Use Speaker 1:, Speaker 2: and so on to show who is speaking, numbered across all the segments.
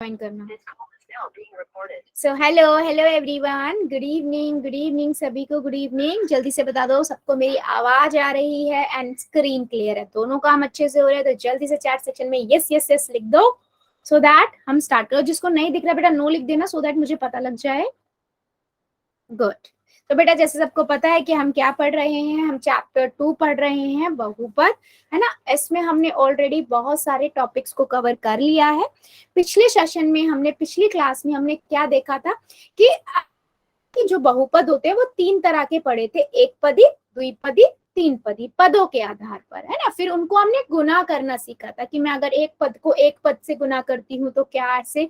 Speaker 1: Join करना। So hello hello everyone, good evening सभी को, गुड इवनिंग। जल्दी से बता दो सबको मेरी आवाज आ रही है एंड स्क्रीन क्लियर है, दोनों काम अच्छे से हो रहे हैं तो जल्दी से चैट सेक्शन में यस यस यस लिख दो सो दैट हम स्टार्ट करो। जिसको नहीं दिख रहा बेटा नो लिख देना सो दैट मुझे पता लग जाए। गुड। तो बेटा जैसे सबको पता है कि हम क्या पढ़ रहे हैं, हम चैप्टर 2 पढ़ रहे हैं, बहुपद, है ना। इसमें हमने ऑलरेडी बहुत सारे टॉपिक्स को कवर कर लिया है। पिछले सेशन में हमने, पिछली क्लास में हमने क्या देखा था कि जो बहुपद होते हैं वो 3 तरह के पढ़े थे, एक पदी, द्विपदी, 3 पदी, पदों के आधार पर, है ना। फिर उनको हमने गुना करना सीखा था कि मैं अगर एक पद को एक पद से गुना करती हूँ तो क्या ऐसे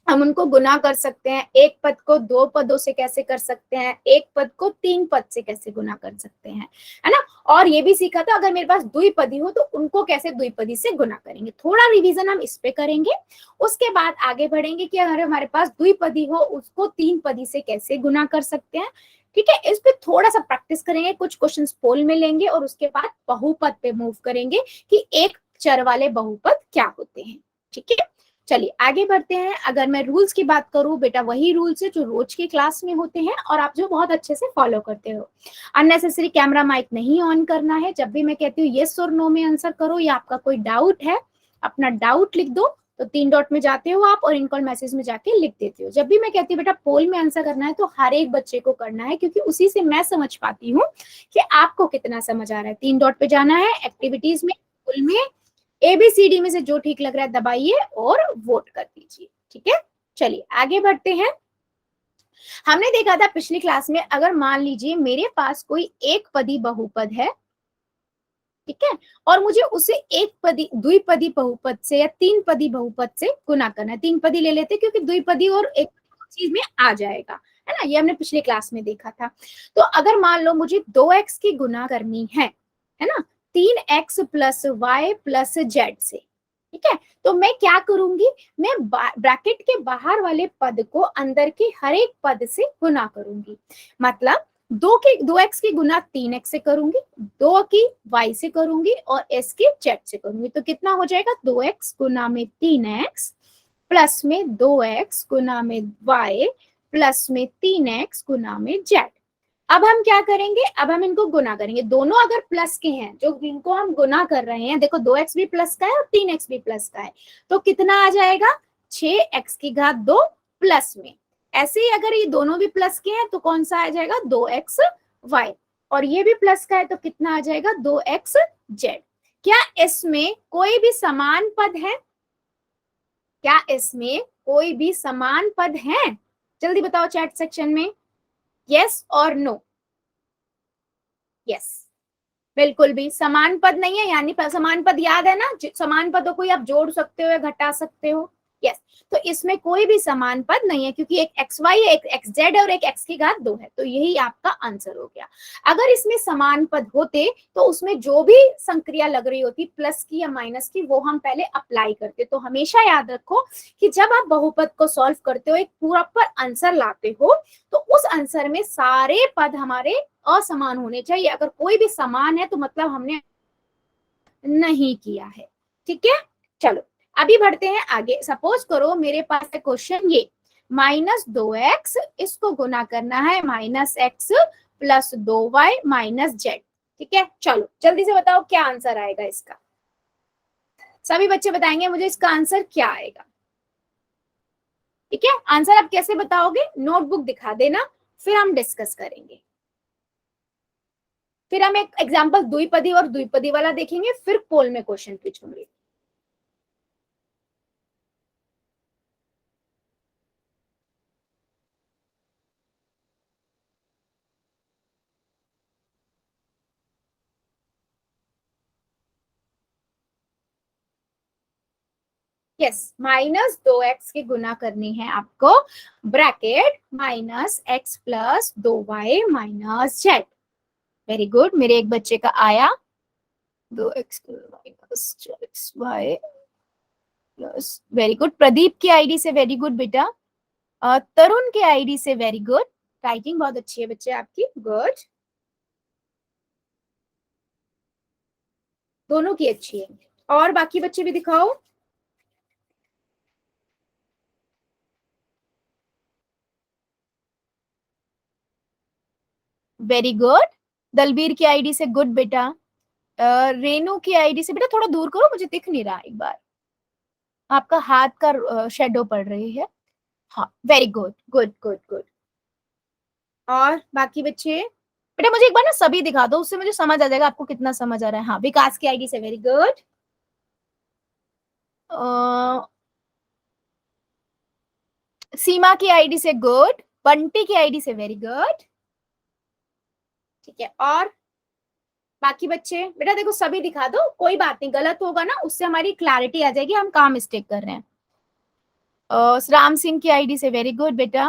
Speaker 1: हम उनको गुना कर सकते हैं, एक पद को 2 पदों से कैसे कर सकते हैं, एक पद को 3 पद से कैसे गुना कर सकते हैं, है ना। और ये भी सीखा था अगर मेरे पास द्विपदी हो तो उनको कैसे द्विपदी से गुना करेंगे। थोड़ा रिवीजन हम इस पे करेंगे, उसके बाद आगे बढ़ेंगे कि अगर हमारे पास द्विपदी हो उसको 3 पदी से कैसे गुना कर सकते हैं। ठीक है, इस पे थोड़ा सा प्रैक्टिस करेंगे, कुछ क्वेश्चंस पोल में लेंगे और उसके बाद बहुपद पे मूव करेंगे कि एक चर वाले बहुपद क्या होते हैं। ठीक है, चलिए आगे बढ़ते हैं। अगर मैं रूल्स की बात करूं बेटा, वही रूल्स है जो रोज की क्लास में होते हैं और आप जो बहुत अच्छे से फॉलो करते हो। अननेसेसरी कैमरा माइक नहीं ऑन करना है। जब भी मैं कहती हूँ यस और नो में आंसर करो या आपका कोई डाउट है अपना डाउट लिख दो, तो 3 डॉट में जाते हो आप और इनकॉल मैसेज में जाके लिख देते हो। जब भी मैं कहती हूँ बेटा पोल में आंसर करना है तो हर एक बच्चे को करना है, क्योंकि उसी से मैं समझ पाती हूँ कि आपको कितना समझ आ रहा है। 3 डॉट पे जाना है, एक्टिविटीज में, पोल में, ABCD में से जो ठीक लग रहा है दबाइए और वोट कर दीजिए। ठीक है, चलिए आगे बढ़ते हैं। हमने देखा था पिछली क्लास में, अगर मान लीजिए मेरे पास कोई एक पदी बहुपद है, ठीक है, और मुझे उसे एक पदी द्विपदी बहुपद से या 3 पदी बहुपद से गुना करना है। 3 पदी ले लेते क्योंकि द्विपदी और एक चीज में आ जाएगा, है ना। ये हमने पिछली क्लास में देखा था। तो अगर मान लो मुझे 2x की गुना करनी है ना, 3x plus Y plus Z से, ठीक है, तो मैं क्या करूंगी, मैं ब्रैकेट के बाहर वाले पद को अंदर के हर एक पद से गुना करूंगी। मतलब 2x की गुना 3x से करूंगी, 2 की y से करूंगी और s की z से करूंगी, तो कितना हो जाएगा 2x गुना में 3x प्लस में 2x गुना में y प्लस में 3x गुना में z। अब हम क्या करेंगे, अब हम इनको गुना करेंगे। दोनों अगर प्लस के हैं, जो इनको हम गुना कर रहे हैं, देखो 2x भी प्लस का है और 3x भी प्लस का है, तो कितना आ जाएगा 6x की घात 2 प्लस में। ऐसे ही अगर ये दोनों भी प्लस के हैं तो कौन सा आ जाएगा 2xy, और ये भी प्लस का है तो कितना आ जाएगा 2xz। क्या इसमें कोई भी समान पद है? क्या इसमें कोई भी समान पद है? जल्दी बताओ चैट सेक्शन में, यस और नो। यस, बिल्कुल भी समान पद नहीं है, यानी समान पद याद है ना, समान पदों को आप जोड़ सकते हो या घटा सकते हो। यस, तो इसमें कोई भी समान पद नहीं है क्योंकि एक xy है, एक xz है और एक x की घात 2 है, तो यही आपका आंसर हो गया। अगर इसमें समान पद होते तो उसमें जो भी संक्रिया लग रही होती प्लस की या माइनस की, वो हम पहले अप्लाई करते। तो हमेशा याद रखो कि जब आप बहुपद को सॉल्व करते हो, एक पूरा पर आंसर लाते हो, तो उस आंसर में सारे पद हमारे असमान होने चाहिए। अगर कोई भी समान है तो मतलब हमने नहीं किया है। ठीक है, चलो अभी बढ़ते हैं आगे। सपोज करो मेरे पास है क्वेश्चन ये, -2x, इसको गुना करना है -x plus 2y minus Z. ठीक है, चलो जल्दी से बताओ क्या आंसर आएगा इसका। सभी बच्चे बताएंगे मुझे इसका आंसर क्या आएगा। ठीक है, आंसर आप कैसे बताओगे, नोटबुक दिखा देना, फिर हम डिस्कस करेंगे। फिर हम एक एग्जांपल द्विपदी और द्विपदी वाला देखेंगे, फिर पोल में क्वेश्चन पूछूंगी। यस, -2x की गुना करनी है आपको, bracket -x plus 2y minus Z. Very good, मेरे एक बच्चे का आया 2x minus y plus, very good. Pradeep की आईडी से वेरी गुड बेटा, तरुण के आईडी से वेरी गुड, राइटिंग बहुत अच्छी है बच्चे आपकी, गुड, दोनों की अच्छी है। और बाकी बच्चे भी दिखाओ। Very good. दलबीर की आईडी से गुड बेटा। रेनू की आईडी से बेटा थोड़ा दूर करो, मुझे दिख नहीं रहा, एक बार आपका हाथ का शेडो पड़ रही है। हाँ very good good good good. और बाकी बच्चे बेटा मुझे एक बार ना सभी दिखा दो, उससे मुझे समझ आ जाएगा आपको कितना समझ आ रहा है। हाँ विकास की आईडी से वेरी गुड। सीमा की आईडी से गुड। बंटी की आईडी से वेरी गुड। ठीक है, और बाकी बच्चे बेटा देखो सभी दिखा दो, कोई बात नहीं, गलत होगा ना उससे हमारी क्लैरिटी आ जाएगी हम कहाँ मिस्टेक कर रहे हैं। राम सिंह की आईडी से वेरी गुड बेटा।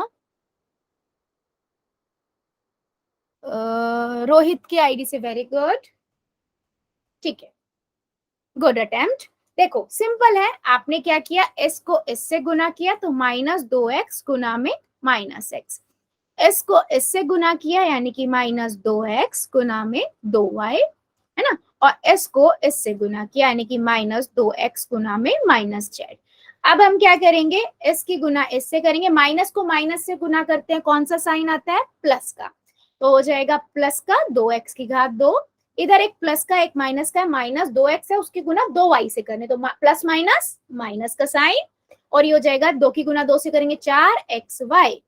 Speaker 1: रोहित की आईडी से वेरी गुड। ठीक है, गुड अटेम्प्ट। देखो सिंपल है, आपने क्या किया, s को इससे गुना किया तो -2x गुना में -x, s को इससे गुना किया यानी कि -2x गुना में 2y, है ना, और s को इससे गुना किया यानी कि -2x गुना में -z। अब हम क्या करेंगे, s की गुना इससे करेंगे, माइनस को माइनस से गुना करते हैं, कौन सा साइन आता है, प्लस का, तो हो जाएगा प्लस का 2x की घात 2, इधर एक प्लस का एक माइनस का है, -2x है उसकी गुना 2y से करने, तो प्लस माइनस माइनस का साइन, और ये हो जाएगा 2 की गुना 2 से करेंगे 4xy,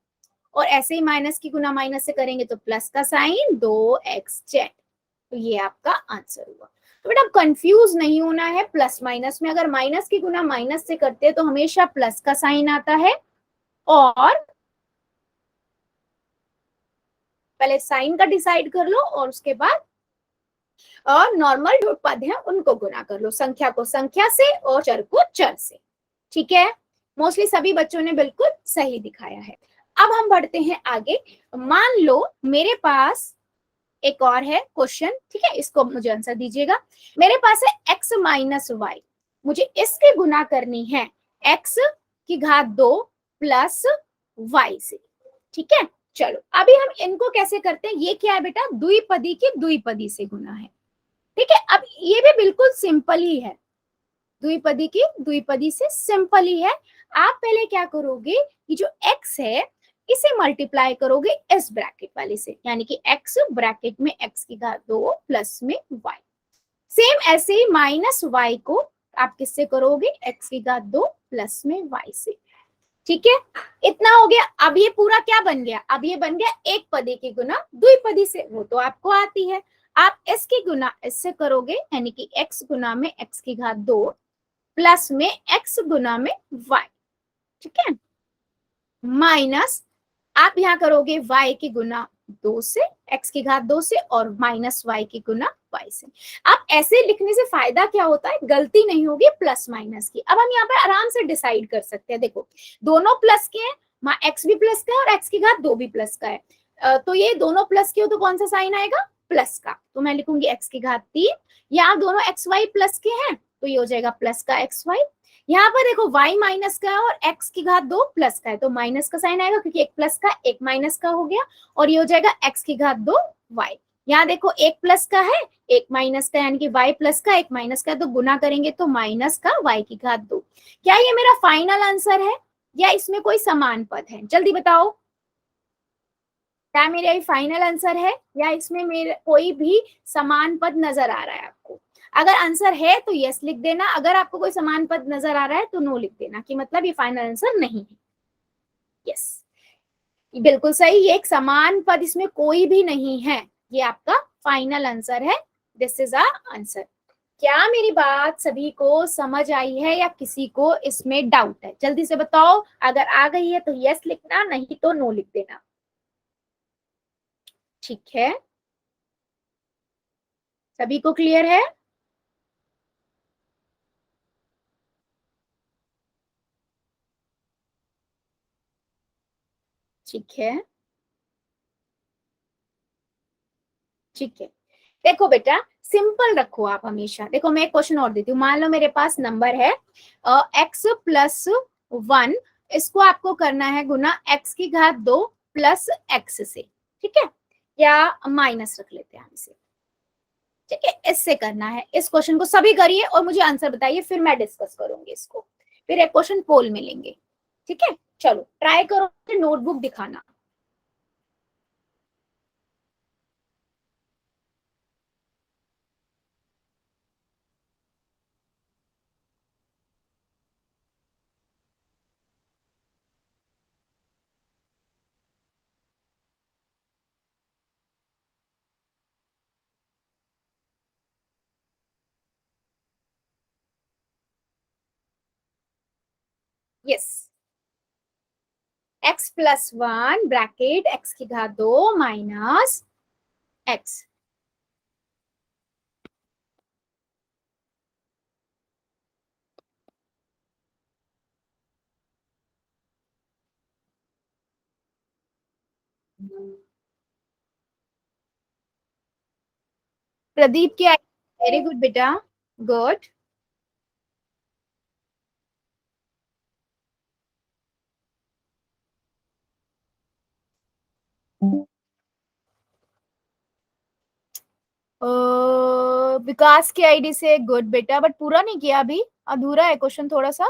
Speaker 1: और ऐसे ही माइनस की गुना माइनस से करेंगे तो प्लस का साइन 2xz। तो ये आपका आंसर हुआ। तो बेटा कंफ्यूज नहीं होना है, प्लस माइनस में अगर माइनस की गुना माइनस से करते हैं तो हमेशा प्लस का साइन आता है, और पहले साइन का डिसाइड कर लो और उसके बाद और नॉर्मल जो पद है उनको गुना कर लो, संख्या को संख्या से और चर को चर से। ठीक है, मोस्टली सभी बच्चों ने बिल्कुल सही दिखाया है। अब हम बढ़ते हैं आगे। मान लो मेरे पास एक और है क्वेश्चन, ठीक है, इसको मुझे आंसर दीजिएगा। मेरे पास है x माइनस वाई, मुझे इसकी गुना करनी है x की घात 2 प्लस y से। ठीक है, चलो अभी हम इनको कैसे करते हैं, ये क्या है बेटा, द्विपदी की द्विपदी से गुना है। ठीक है, अब ये भी बिल्कुल सिंपल ही है, द्विपदी की द्विपदी से सिंपल ही है। आप पहले क्या करोगे, ये जो x है इसे मल्टीप्लाई करोगे इस ब्रैकेट वाले से, यानी कि x ब्रैकेट में x की घात 2 प्लस में y, सेम ऐसे ही माइनस y को आप किससे करोगे, x की घात 2 प्लस में y से। ठीक है, इतना हो गया। अब ये पूरा क्या बन गया, अब ये बन गया एक पदी की गुना द्विपदी से, वो तो आपको आती है। आप इसकी गुना इससे करोगे यानी कि x गुना में x की घात 2 प्लस में x गुना में y। ठीक है, माइनस आप यहाँ करोगे y की गुना 2 से, x की घात 2 से, और माइनस y की गुना y से। अब ऐसे लिखने से फायदा क्या होता है, गलती नहीं होगी प्लस माइनस की। अब हम यहाँ पर आराम से डिसाइड कर सकते हैं, देखो दोनों प्लस के हैं, x भी प्लस का है और x की घात 2 भी प्लस का है, तो ये दोनों प्लस के हो तो कौन सा साइन आएगा, प्लस का, तो मैं लिखूंगी x की घात 3, यहाँ दोनों एक्स वाई प्लस के हैं तो ये हो जाएगा प्लस का एक्स वाई। यहाँ पर देखो y माइनस का है और x की घात 2 प्लस का है, तो माइनस का साइन आएगा क्योंकि एक प्लस का एक माइनस का हो गया, और ये हो जाएगा x की घात 2 y। यहाँ देखो एक प्लस का है एक माइनस का, यानी कि y प्लस का एक माइनस का, तो गुना करेंगे तो माइनस का y की घात 2। क्या ये मेरा फाइनल आंसर है या इसमें कोई समान पद है, जल्दी बताओ, क्या मेरा ये फाइनल आंसर है या इसमें मेरे कोई भी समान पद नजर आ रहा है आपको। अगर आंसर है तो यस लिख देना, अगर आपको कोई समान पद नजर आ रहा है तो नो लिख देना, कि मतलब ये फाइनल आंसर नहीं है। यस, बिल्कुल सही, ये एक समान पद इसमें कोई भी नहीं है, ये आपका फाइनल आंसर है, दिस इज आ आंसर। क्या मेरी बात सभी को समझ आई है या किसी को इसमें डाउट है, जल्दी से बताओ, अगर आ गई है तो यस लिखना, नहीं तो नो लिख देना। ठीक है, सभी को क्लियर है। ठीक है, ठीक है, देखो बेटा सिंपल रखो आप हमेशा। देखो मैं एक क्वेश्चन और देती हूँ, मान लो मेरे पास नंबर है x प्लस 1, इसको आपको करना है गुना x की घात 2 प्लस x से। ठीक है, या माइनस रख लेते हैं हम इसे। ठीक है, इससे करना है, इस क्वेश्चन को सभी करिए और मुझे आंसर बताइए, फिर मैं डिस्कस करूंगी इसको, फिर एक क्वेश्चन पोल में लेंगे। ठीक है, चलो ट्राई करो, नोटबुक दिखाना। Yes, x plus 1 bracket x की घात 2 माइनस x। प्रदीप की वेरी गुड बेटा, गुड। विकास की आईडी से गुड बेटा, बट पूरा नहीं किया अभी, अधूरा है क्वेश्चन थोड़ा सा।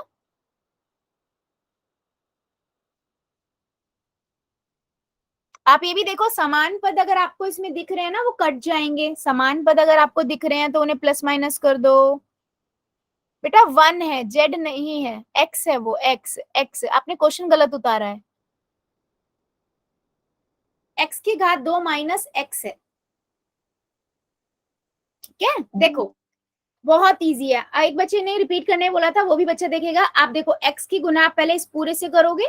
Speaker 1: आप ये भी देखो, समान पद अगर आपको इसमें दिख रहे हैं ना वो कट जाएंगे। समान पद अगर आपको दिख रहे हैं तो उन्हें प्लस माइनस कर दो। बेटा 1 है, जेड नहीं है, एक्स है, वो एक्स एक्स। आपने क्वेश्चन गलत उतारा है। एक्स की घात 2 माइनस एक्स है, ठीक है। देखो बहुत इजी है। एक बच्चे ने रिपीट करने बोला था, वो भी बच्चा देखेगा। आप देखो x की गुना आप पहले इस पूरे से करोगे,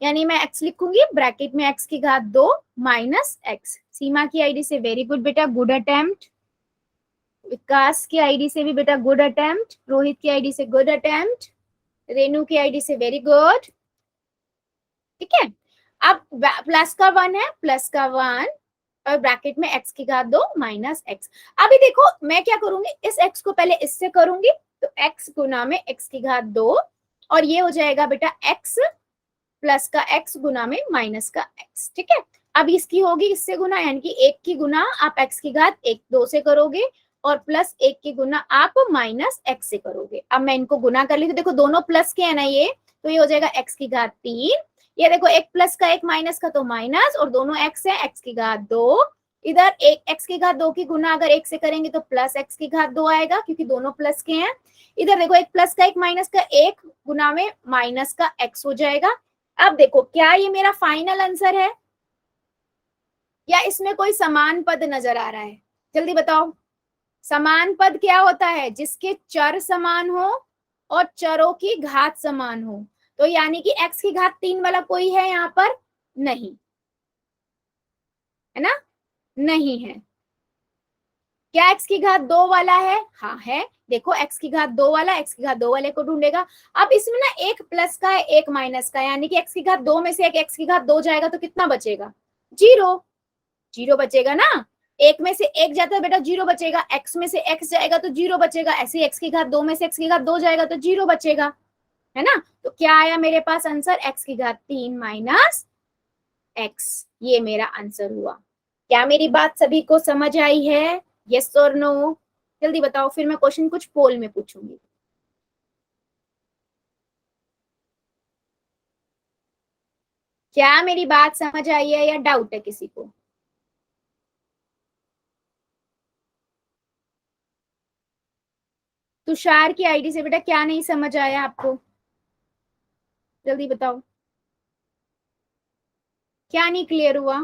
Speaker 1: यानी मैं x लिखूंगी ब्रैकेट में x की घात 2 माइनस x। सीमा की आईडी से वेरी गुड बेटा, गुड अटेम्प्ट। विकास की आईडी से भी बेटा गुड अटेम्प्ट। रोहित की आईडी से गुड अटेम्प्ट। रेनू की आईडी से वेरी गुड, ठीक है। अब प्लस का 1 है, प्लस का 1 और ब्रैकेट में x की घात 2 माइनस x। अभी देखो मैं क्या करूंगी, इस x को पहले इससे करूंगी, तो x गुना में x की घात 2 और ये हो जाएगा बेटा x प्लस का x गुना में माइनस का x, ठीक है। अब इसकी होगी इससे गुना, यानी कि 1 की गुना आप x की घात 1 2 से करोगे और प्लस 1 की गुना आप माइनस x से करोगे। अब मैं इनको गुना कर ली तो देखो दोनों प्लस के है ना ये, तो ये हो जाएगा x की घात 3। ये देखो एक प्लस का एक माइनस का तो माइनस, और दोनों x है, x की घात 2। इधर एक x की घात 2 की गुना अगर 1 से करेंगे तो प्लस x की घात 2 आएगा, क्योंकि दोनों प्लस के हैं। इधर देखो एक प्लस का एक माइनस का, एक गुना में माइनस का x हो जाएगा। अब देखो क्या ये मेरा फाइनल आंसर है या इसमें कोई समान पद नजर आ रहा है? जल्दी बताओ। समान पद क्या होता है? जिसके चर समान हो और चरों की घात समान हो। तो यानी कि x की घात 3 वाला कोई है यहाँ पर? नहीं है ना, नहीं है। क्या x की घात 2 वाला है? हाँ है। देखो x की घात 2 वाला x की घात 2 वाले को ढूंढेगा। अब इसमें ना एक प्लस का है एक माइनस का है, यानी कि x की घात 2 में से एक x की घात 2 जाएगा तो कितना बचेगा? जीरो। जीरो बचेगा ना। एक में से एक जाता है बेटा जीरो बचेगा, x में से x जाएगा तो जीरो बचेगा, ऐसे x की घात 2 में से x की घात 2 जाएगा तो जीरो बचेगा, है ना। तो क्या आया मेरे पास आंसर? x की घात 3 माइनस x, ये मेरा आंसर हुआ। क्या मेरी बात सभी को समझ आई है? यस और नो? जल्दी बताओ, फिर मैं क्वेश्चन कुछ पोल में पूछूंगी। क्या मेरी बात समझ आई है या डाउट है किसी को? तुषार की आईडी से बेटा क्या नहीं समझ आया आपको? जल्दी बताओ, क्या नहीं क्लियर हुआ?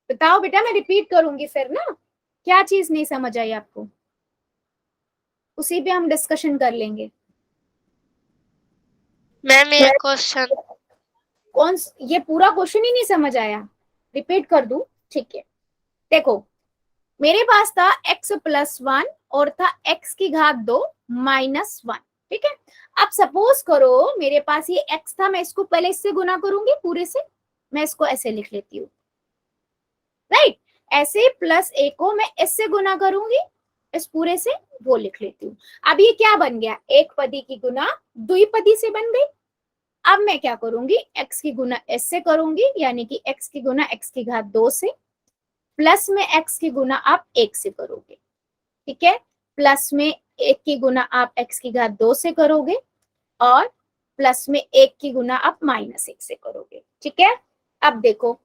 Speaker 1: बताओ बेटा, मैं रिपीट करूंगी फिर ना। क्या चीज नहीं समझ आई आपको, उसी पे हम डिस्कशन कर लेंगे।
Speaker 2: मैम एक क्वेश्चन।
Speaker 1: कौन? ये पूरा क्वेश्चन ही नहीं समझ आया? रिपीट कर दूं? ठीक है। देखो मेरे पास था x प्लस 1 और था x की घात 2 माइनस 1, ठीक है। अब सपोज करो मेरे पास ये x था, मैं इसको पहले इससे गुना करूंगी पूरे से, मैं इसको ऐसे लिख लेती हूँ, राइट। ऐसे प्लस a को मैं इससे गुना करूंगी, इस पूरे से, वो लिख लेती हूँ। अब ये क्या बन गया? एक पदी की गुना द्विपदी से बन गई। अब मैं क्या करूंगी? x की गुना s से करूंगी, यानी कि x की गुना x की घात 2 से, प्लस में x की गुना आप 1 से करोगे, ठीक है। प्लस में 1 की गुना आप x की घात 2 से करोगे और प्लस में 1 की गुना आप माइनस 1 से करोगे, ठीक है। अब देखो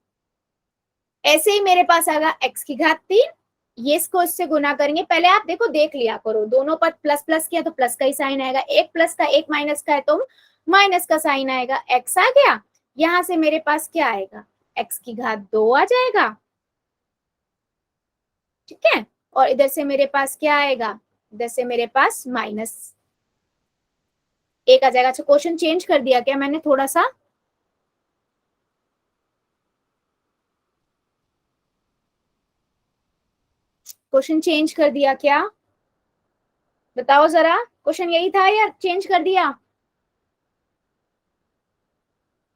Speaker 1: ऐसे ही मेरे पास आएगा x की घात 3, ये इसको इससे गुना करेंगे। पहले आप देखो देख लिया करो, दोनों पद प्लस प्लस किया तो प्लस का ही साइन आएगा, एक प्लस का एक माइनस का है तो माइनस का साइन आएगा। x आ गया, यहां से मेरे पास क्या आएगा? x की घात 2 आ जाएगा, ठीक है। और इधर से मेरे पास क्या आएगा? इधर से मेरे पास माइनस एक आ जाएगा। अच्छा क्वेश्चन चेंज कर दिया क्या मैंने थोड़ा सा? क्वेश्चन चेंज कर दिया क्या? बताओ जरा, क्वेश्चन यही था या चेंज कर दिया?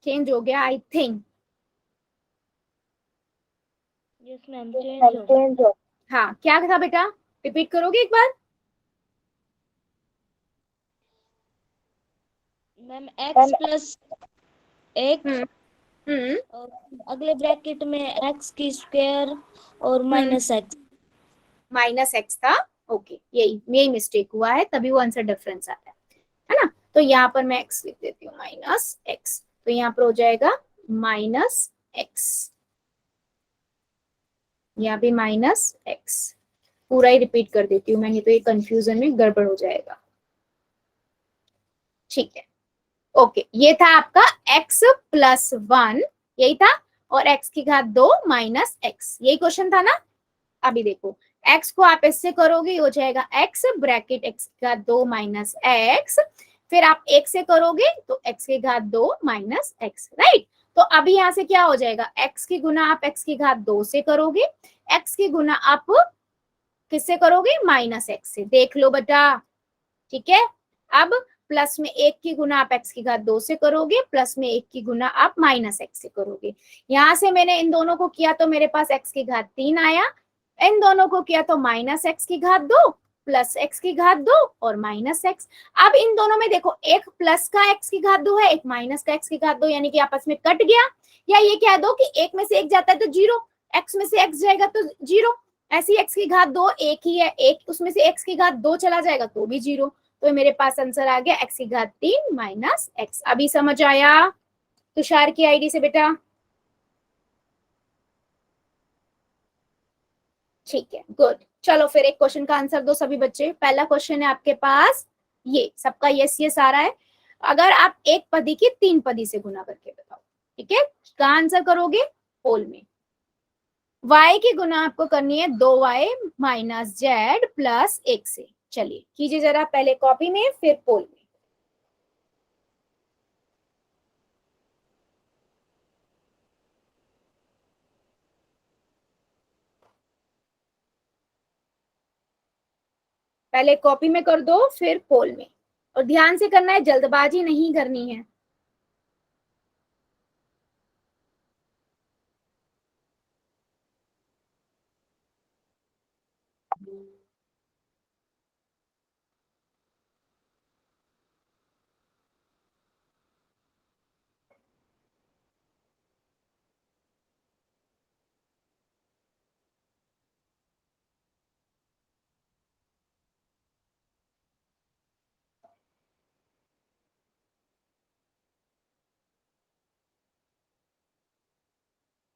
Speaker 1: चेंज हो गया I think.
Speaker 3: Yes ma'am, change हो।
Speaker 1: हाँ क्या था बेटा, रिपीट करोगे एक बार?
Speaker 3: मैम x प्लस
Speaker 1: हम्म
Speaker 3: एक्स
Speaker 1: हम्म
Speaker 3: और अगले ब्रैकेट में एक्स की स्क्वायर और माइनस एक्स।
Speaker 1: माइनस एक्स था। ओके, यही मिस्टेक हुआ है, तभी वो आंसर डिफरेंस आता है ना। तो यहाँ पर मैं एक्स लिख देती हूँ, माइनस एक्स। तो यहाँ पर हो जाएगा माइनस एक्स, यहाँ भी माइनस एक्स। पूरा ही रिपीट कर देती हूँ मैं, नहीं तो ये कंफ्यूजन में गड़बड़ हो जाएगा। ठीक है, ओके, ये था आपका x+1, यही था। और x की घात 2 माइनस एक्स, यही क्वेश्चन था ना। अभी देखो, x को आप इससे करोगे हो जाएगा x ब्रैकेट x की घात 2 माइनस एक्स, फिर आप एक से करोगे तो x की घात 2 माइनस एक्स, राइट। तो अभी यहाँ से क्या हो जाएगा, x की गुना आप x की घात 2 से करोगे, x की गुना आप किससे करोगे, माइनस एक्स से। देख लो बेटा, ठीक है। अब प्लस में एक की गुना आप x की घात 2 से करोगे, प्लस में एक की गुना आप माइनस एक्स से करोगे। यहां से मैंने इन दोनों को किया तो मेरे पास x की घात 3 आया, इन दोनों को किया तो माइनस एक्स की घात 2 प्लस एक्स की घात 2 और माइनस एक्स। अब इन दोनों में देखो, एक प्लस का एक्स की घात 2 है, एक माइनस का एक्स की घात 2, यानी कि आपस में कट गया। या ये कह दो कि एक में से एक जाता है तो जीरो, एक्स में से एक्स जाएगा तो जीरो। ऐसी एक्स की घात 2 एक ही है, एक उसमें से एक्स की घात 2 चला जाएगा तो भी जीरो। तो मेरे पास आंसर आ गया एक्स की घात 3 माइनस एक्स। अभी समझ आया तुषार की आईडी से बेटा? ठीक है, गुड। चलो फिर एक क्वेश्चन का आंसर दो सभी बच्चे। पहला क्वेश्चन है आपके पास, ये सबका यस यस आ रहा है। अगर आप एक पदी की 3 पदी से गुना करके बताओ, ठीक है, कहाँ आंसर करोगे, पोल में। y की गुना आपको करनी है 2y माइनस जेड प्लस 1 से। चलिए कीजिए जरा, पहले कॉपी में फिर पोल में। पहले कॉपी में कर दो फिर पोल में, और ध्यान से करना है, जल्दबाजी नहीं करनी है।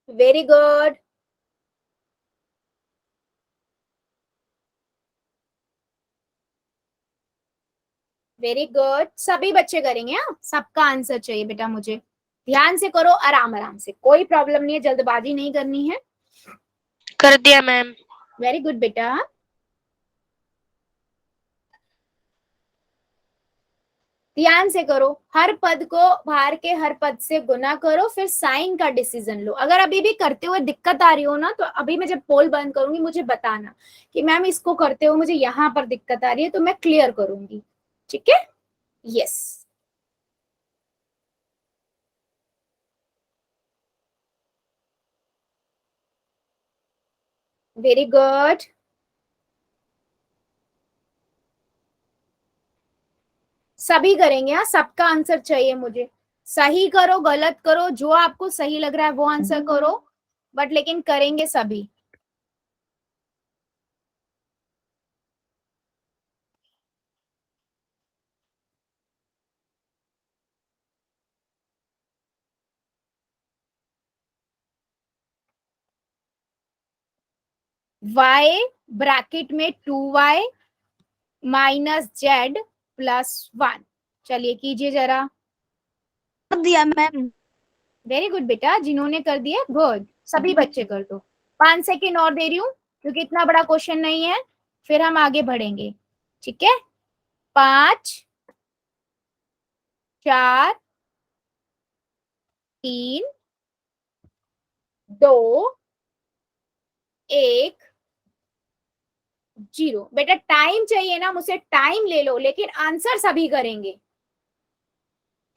Speaker 1: वेरी गुड, वेरी गुड, सभी बच्चे करेंगे। हाँ, सबका आंसर चाहिए बेटा मुझे। ध्यान से करो, आराम आराम से, कोई प्रॉब्लम नहीं है, जल्दबाजी नहीं करनी है।
Speaker 2: कर दिया मैम।
Speaker 1: वेरी गुड बेटा। ध्यान से करो, हर पद को बाहर के हर पद से गुना करो, फिर साइन का डिसीजन लो। अगर अभी भी करते हुए दिक्कत आ रही हो ना, तो अभी मैं जब पोल बंद करूंगी मुझे बताना कि मैम इसको करते हुए मुझे यहाँ पर दिक्कत आ रही है, तो मैं क्लियर करूंगी, ठीक है। Yes, very good. सभी करेंगे, हाँ, सबका आंसर चाहिए मुझे। सही करो गलत करो, जो आपको सही लग रहा है वो आंसर करो, बट लेकिन करेंगे सभी। y ब्रैकेट में 2y माइनस जेड प्लस 1। चलिए कीजिए जरा।
Speaker 3: कर दिया मैम।
Speaker 1: वेरी गुड बेटा, जिन्होंने कर दिया गुड, सभी बच्चे कर दो। 5 सेकेंड और दे रही हूँ, क्योंकि इतना बड़ा क्वेश्चन नहीं है, फिर हम आगे बढ़ेंगे। ठीक है, 5 4 3 2 1 0। बेटा टाइम चाहिए ना, मुझसे टाइम ले लो, लेकिन आंसर सभी करेंगे।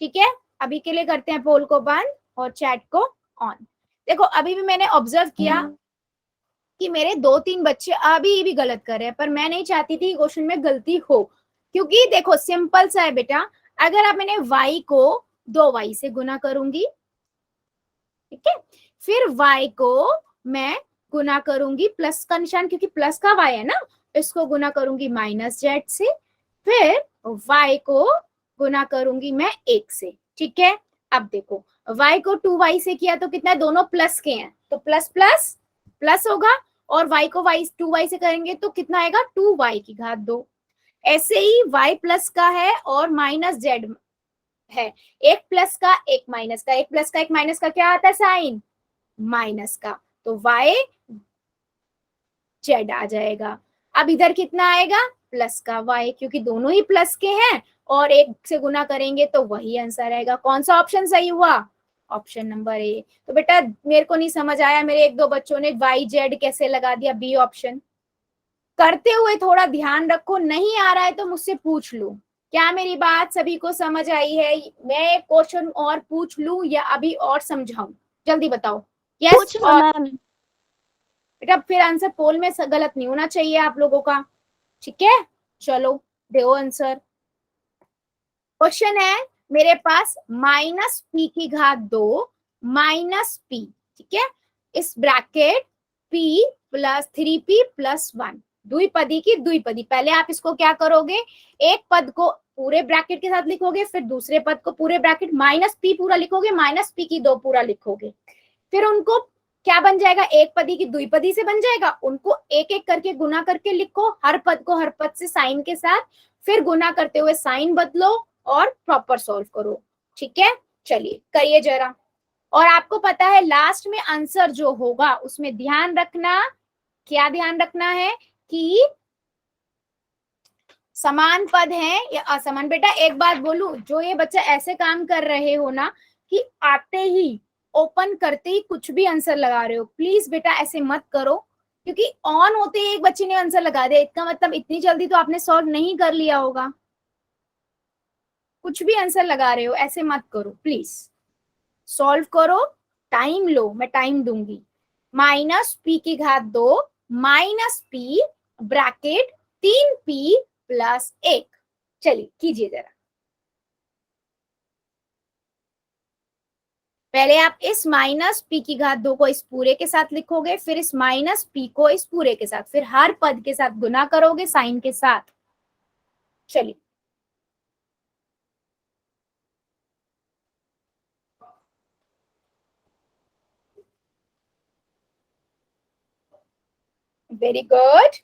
Speaker 1: ठीक है, अभी के लिए करते हैं पोल को बंद और चैट को ऑन। देखो अभी भी मैंने ऑब्जर्व किया कि मेरे 2-3 बच्चे अभी भी गलत कर रहे हैं, पर मैं नहीं चाहती थी क्वेश्चन में गलती हो, क्योंकि देखो सिंपल सा है बेटा, अगर आप मैंने y को 2y से गुना करूंगी, ठीक है, फिर y को मैं गुना करूंगी प्लस का निशान, क्योंकि प्लस का y है ना, इसको गुना करूंगी माइनस z से, फिर y को गुना करूंगी मैं 1 से। ठीक है, अब देखो y को 2y से किया तो कितना है, दोनों प्लस के हैं, तो प्लस प्लस प्लस होगा, और y को 2y से करेंगे तो कितना आएगा, 2y की घात 2। ऐसे ही y प्लस का है और माइनस z है, एक प्लस का एक माइनस का, एक प्लस का एक माइनस का क्या आता है, साइन माइनस का, तो y z आ जाएगा। अब इधर कितना आएगा, प्लस का y, क्योंकि दोनों ही प्लस के हैं और एक से गुना करेंगे तो वही आंसर आएगा। कौन सा ऑप्शन सही हुआ, ऑप्शन नंबर ए। तो बेटा मेरे को नहीं समझ आया, मेरे 1-2 बच्चों ने y z कैसे लगा दिया, बी ऑप्शन। करते हुए थोड़ा ध्यान रखो, नहीं आ रहा है तो मुझसे पूछ लो। क्या मेरी बात सभी को समझ आई है? मैं क्वेश्चन और पूछ लूं या अभी और समझाऊं, जल्दी बताओ। यस और
Speaker 3: मैम।
Speaker 1: बेटा फिर आंसर पोल में गलत नहीं होना चाहिए आप लोगों का, ठीक है। चलो दो आंसर। क्वेश्चन है मेरे पास माइनस पी की घात 2 माइनस पी, ठीक है, इस bracket p plus 3p plus 1, द्विपदी की द्विपदी। पहले आप इसको क्या करोगे, एक पद को पूरे ब्रैकेट के साथ लिखोगे, फिर दूसरे पद को पूरे ब्रैकेट माइनस p पूरा लिखोगे, माइनस p की 2 पूरा लिखोगे, फिर उनको क्या बन जाएगा, एक पदी की द्विपदी से बन जाएगा, उनको एक एक करके गुना करके लिखो, हर पद को हर पद से साइन के साथ, फिर गुना करते हुए साइन बदलो और प्रॉपर सॉल्व करो। ठीक है, चलिए करिए जरा। और आपको पता है लास्ट में आंसर जो होगा उसमें ध्यान रखना, क्या ध्यान रखना है कि समान पद है या असमान। बेटा एक बात बोलूं, जो ये बच्चा ऐसे काम कर रहे हो ना कि आते ही ओपन करते ही कुछ भी आंसर लगा रहे हो, प्लीज बेटा ऐसे मत करो, क्योंकि ऑन होते ही एक बच्चे ने आंसर लगा दिया, इसका मतलब इतनी जल्दी तो आपने सॉल्व नहीं कर लिया होगा। कुछ भी आंसर लगा रहे हो ऐसे मत करो प्लीज, सॉल्व करो, टाइम लो, मैं टाइम दूंगी। माइनस पी की घात 2 minus P bracket 3p plus 1। चलिए कीजिए जरा। पहले आप इस माइनस पी की घात 2 को इस पूरे के साथ लिखोगे, फिर इस माइनस पी को इस पूरे के साथ, फिर हर पद के साथ गुना करोगे साइन के साथ। चलिए वेरी गुड।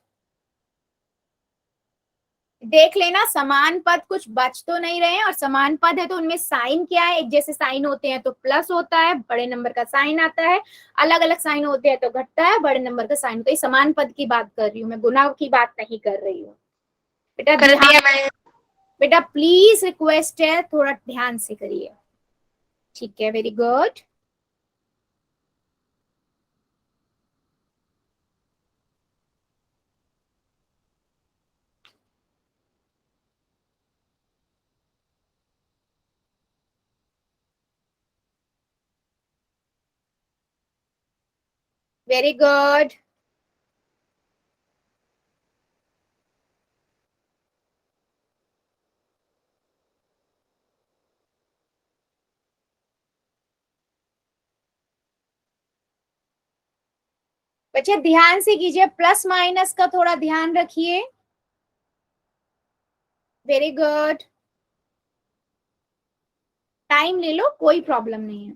Speaker 1: देख लेना समान पद कुछ बच तो नहीं रहे हैं, और समान पद है तो उनमें साइन क्या है, एक जैसे साइन होते हैं तो प्लस होता है, बड़े नंबर का साइन आता है, अलग अलग साइन होते हैं तो घटता है, बड़े नंबर का साइन होता है। समान पद की बात कर रही हूँ मैं, गुना की बात नहीं कर रही हूँ। बेटा
Speaker 2: कर
Speaker 1: ध्यान,
Speaker 2: दिया मैम।
Speaker 1: बेटा प्लीज रिक्वेस्ट है थोड़ा ध्यान से करिए, ठीक है, वेरी गुड। Very good. बच्चे ध्यान से कीजिए, प्लस माइनस का थोड़ा ध्यान रखिए। वेरी गुड, टाइम ले लो, कोई प्रॉब्लम नहीं है।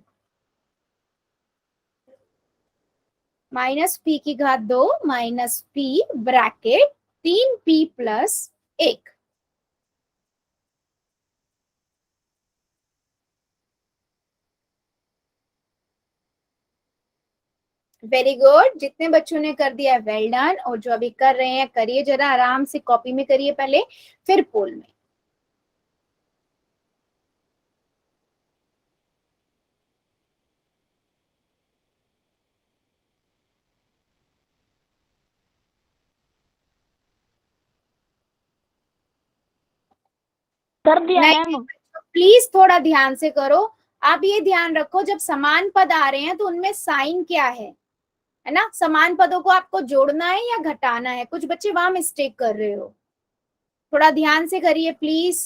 Speaker 1: माइनस पी की घात 2 minus P bracket 3p plus 1। Very good, जितने बच्चों ने कर दिया वेल डन, और जो अभी कर रहे हैं करिए, जरा आराम से कॉपी में करिए पहले, फिर पोल में।
Speaker 3: कर दिया
Speaker 1: नहीं,
Speaker 3: मैम।
Speaker 1: प्लीज थोड़ा ध्यान से करो। आप ये ध्यान रखो, जब समान पद आ रहे हैं तो उनमें साइन क्या है ना। समान पदों को आपको जोड़ना है या घटाना है, कुछ बच्चे वहां मिस्टेक कर रहे हो, थोड़ा ध्यान से करिए प्लीज।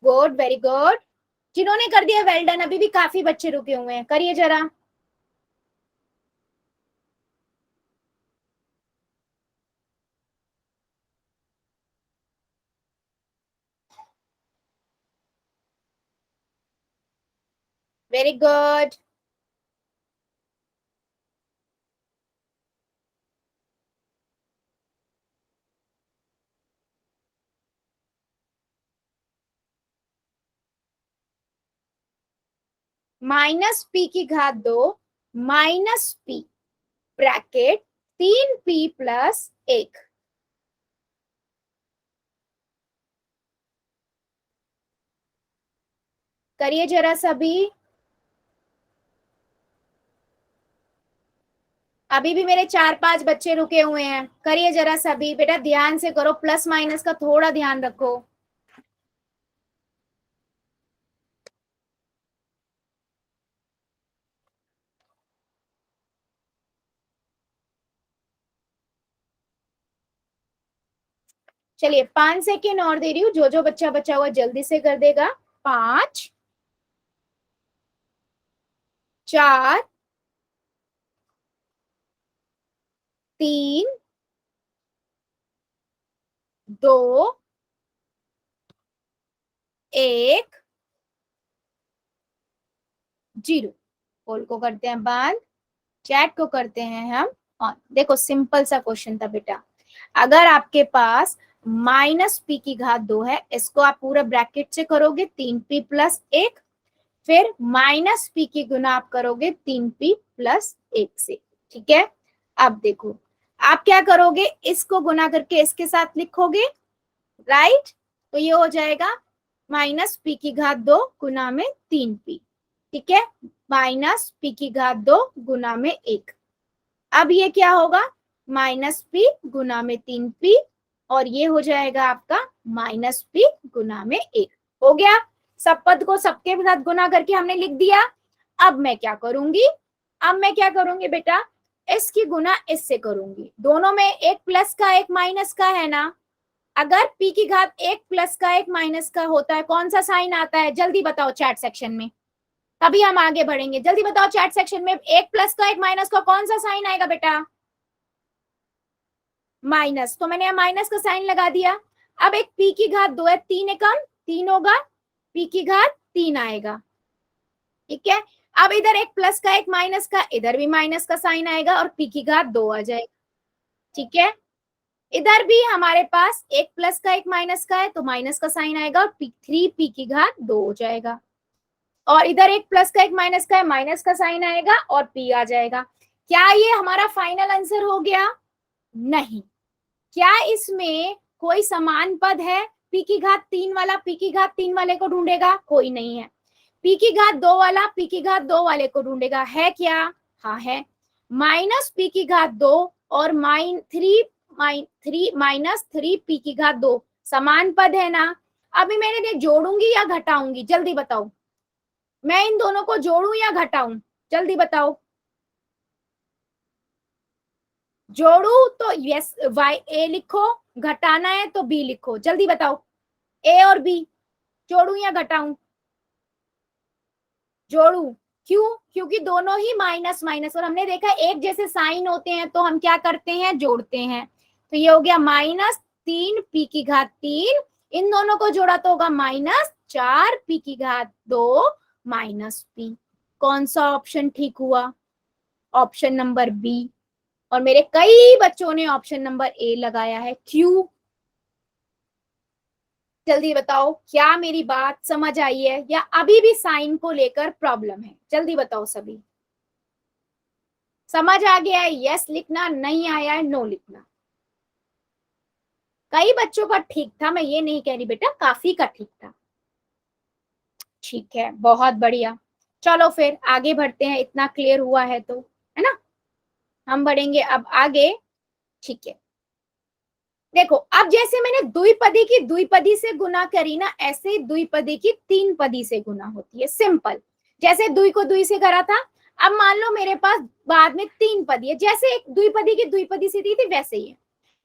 Speaker 1: Good, very good. जिन्होंने कर दिया वेल डन, अभी भी काफी बच्चे रुके हुए हैं, करिए जरा। Very good. माइनस पी की घात 2 minus P bracket 3p plus 1। करिए जरा सभी। अभी भी मेरे 4-5 बच्चे रुके हुए हैं, करिए जरा सभी। बेटा ध्यान से करो, प्लस माइनस का थोड़ा ध्यान रखो। चलिए 5 सेकेंड और दे रही हूँ, जो जो बच्चा बचा हुआ जल्दी से कर देगा। 5 4 3 2 1 0। पोल को करते हैं बंद, चैट को करते हैं हम ऑन। देखो सिंपल सा क्वेश्चन था बेटा, अगर आपके पास माइनस पी की घात 2 है, इसको आप पूरा ब्रैकेट से करोगे 3p प्लस 1, फिर माइनस पी की गुना आप करोगे 3p प्लस 1 से। ठीक है, अब देखो आप क्या करोगे, इसको गुना करके इसके साथ लिखोगे, राइट। तो ये हो जाएगा माइनस पी की घात 2 गुना में 3p। ठीक है, माइनस पी की घात 2 गुना में 1। अब ये क्या होगा, माइनस पी गुना में 3p, और ये हो जाएगा आपका माइनस पी गुना में 1। हो गया, सब पद को सबके साथ गुना करके हमने लिख दिया। अब मैं क्या करूंगी, अब मैं क्या करूंगी बेटा, इसकी गुना इससे करूंगी। दोनों में एक प्लस का एक माइनस का है ना। अगर p की घात एक प्लस का एक माइनस का होता है, कौन सा साइन आता है, जल्दी बताओ चैट सेक्शन में, तभी हम आगे बढ़ेंगे। जल्दी बताओ चैट सेक्शन में, एक प्लस का एक माइनस का कौन सा साइन आएगा बेटा, माइनस। तो मैंने माइनस का साइन लगा दिया। अब एक p की घात 2 है, 3 एकम 3 होगा, p की घात 3 आएगा। ठीक है, अब इधर एक प्लस का एक माइनस का, इधर भी माइनस का साइन आएगा और p की घात 2 आ जाएगा। ठीक है, इधर भी हमारे पास एक प्लस का एक माइनस का है, तो माइनस का साइन आएगा और 3p की घात 2 हो जाएगा। और इधर एक प्लस का एक माइनस का है, माइनस का साइन आएगा और p आ जाएगा। क्या ये हमारा फाइनल आंसर हो गया, नहीं। क्या इसमें कोई समान पद है, p की घात 3 वाला p की घात 3 वाले को ढूंढेगा, कोई नहीं है। p की घात 2 वाला p की घात 2 वाले को ढूंढेगा, है क्या, हाँ है। माइनस p की घात 2 और थ्री माइनस 3p की घात 2 समान पद है ना। अभी मैंने जोड़ूंगी या घटाऊंगी, जल्दी बताओ, मैं इन दोनों को जोड़ू या घटाऊं, जल्दी बताओ। जोड़ू तो यस वाई ए लिखो, घटाना है तो बी लिखो, जल्दी बताओ, ए और बी जोड़ू या घटाऊं, जोड़ू। क्यों, क्योंकि दोनों ही माइनस माइनस, और हमने देखा एक जैसे साइन होते हैं तो हम क्या करते हैं, जोड़ते हैं। तो ये हो गया माइनस 3p की घात 3, इन दोनों को जोड़ा तो होगा माइनस 4p की घात 2 माइनस p। कौन सा ऑप्शन ठीक हुआ, ऑप्शन नंबर बी। और मेरे कई बच्चों ने ऑप्शन नंबर ए लगाया है, क्यों, जल्दी बताओ। क्या मेरी बात समझ आई है या अभी भी साइन को लेकर प्रॉब्लम है, जल्दी बताओ सभी। समझ आ गया है यस लिखना, नहीं आया है नो लिखना। कई बच्चों का ठीक था, मैं ये नहीं कह रही बेटा, काफी का ठीक था। ठीक है, बहुत बढ़िया। चलो फिर आगे बढ़ते हैं, इतना क्लियर हुआ है तो, है ना। हम बढ़ेंगे अब आगे। ठीक है, देखो अब जैसे मैंने द्विपदी की द्विपदी से गुना करी ना, ऐसे ही द्विपदी की तीन पदी से गुना होती है, सिंपल। जैसे दुई को दुई से करा था, अब मान लो मेरे पास बाद में तीन पदी है, जैसे एक द्विपदी की द्विपदी से दी थी वैसे ही है।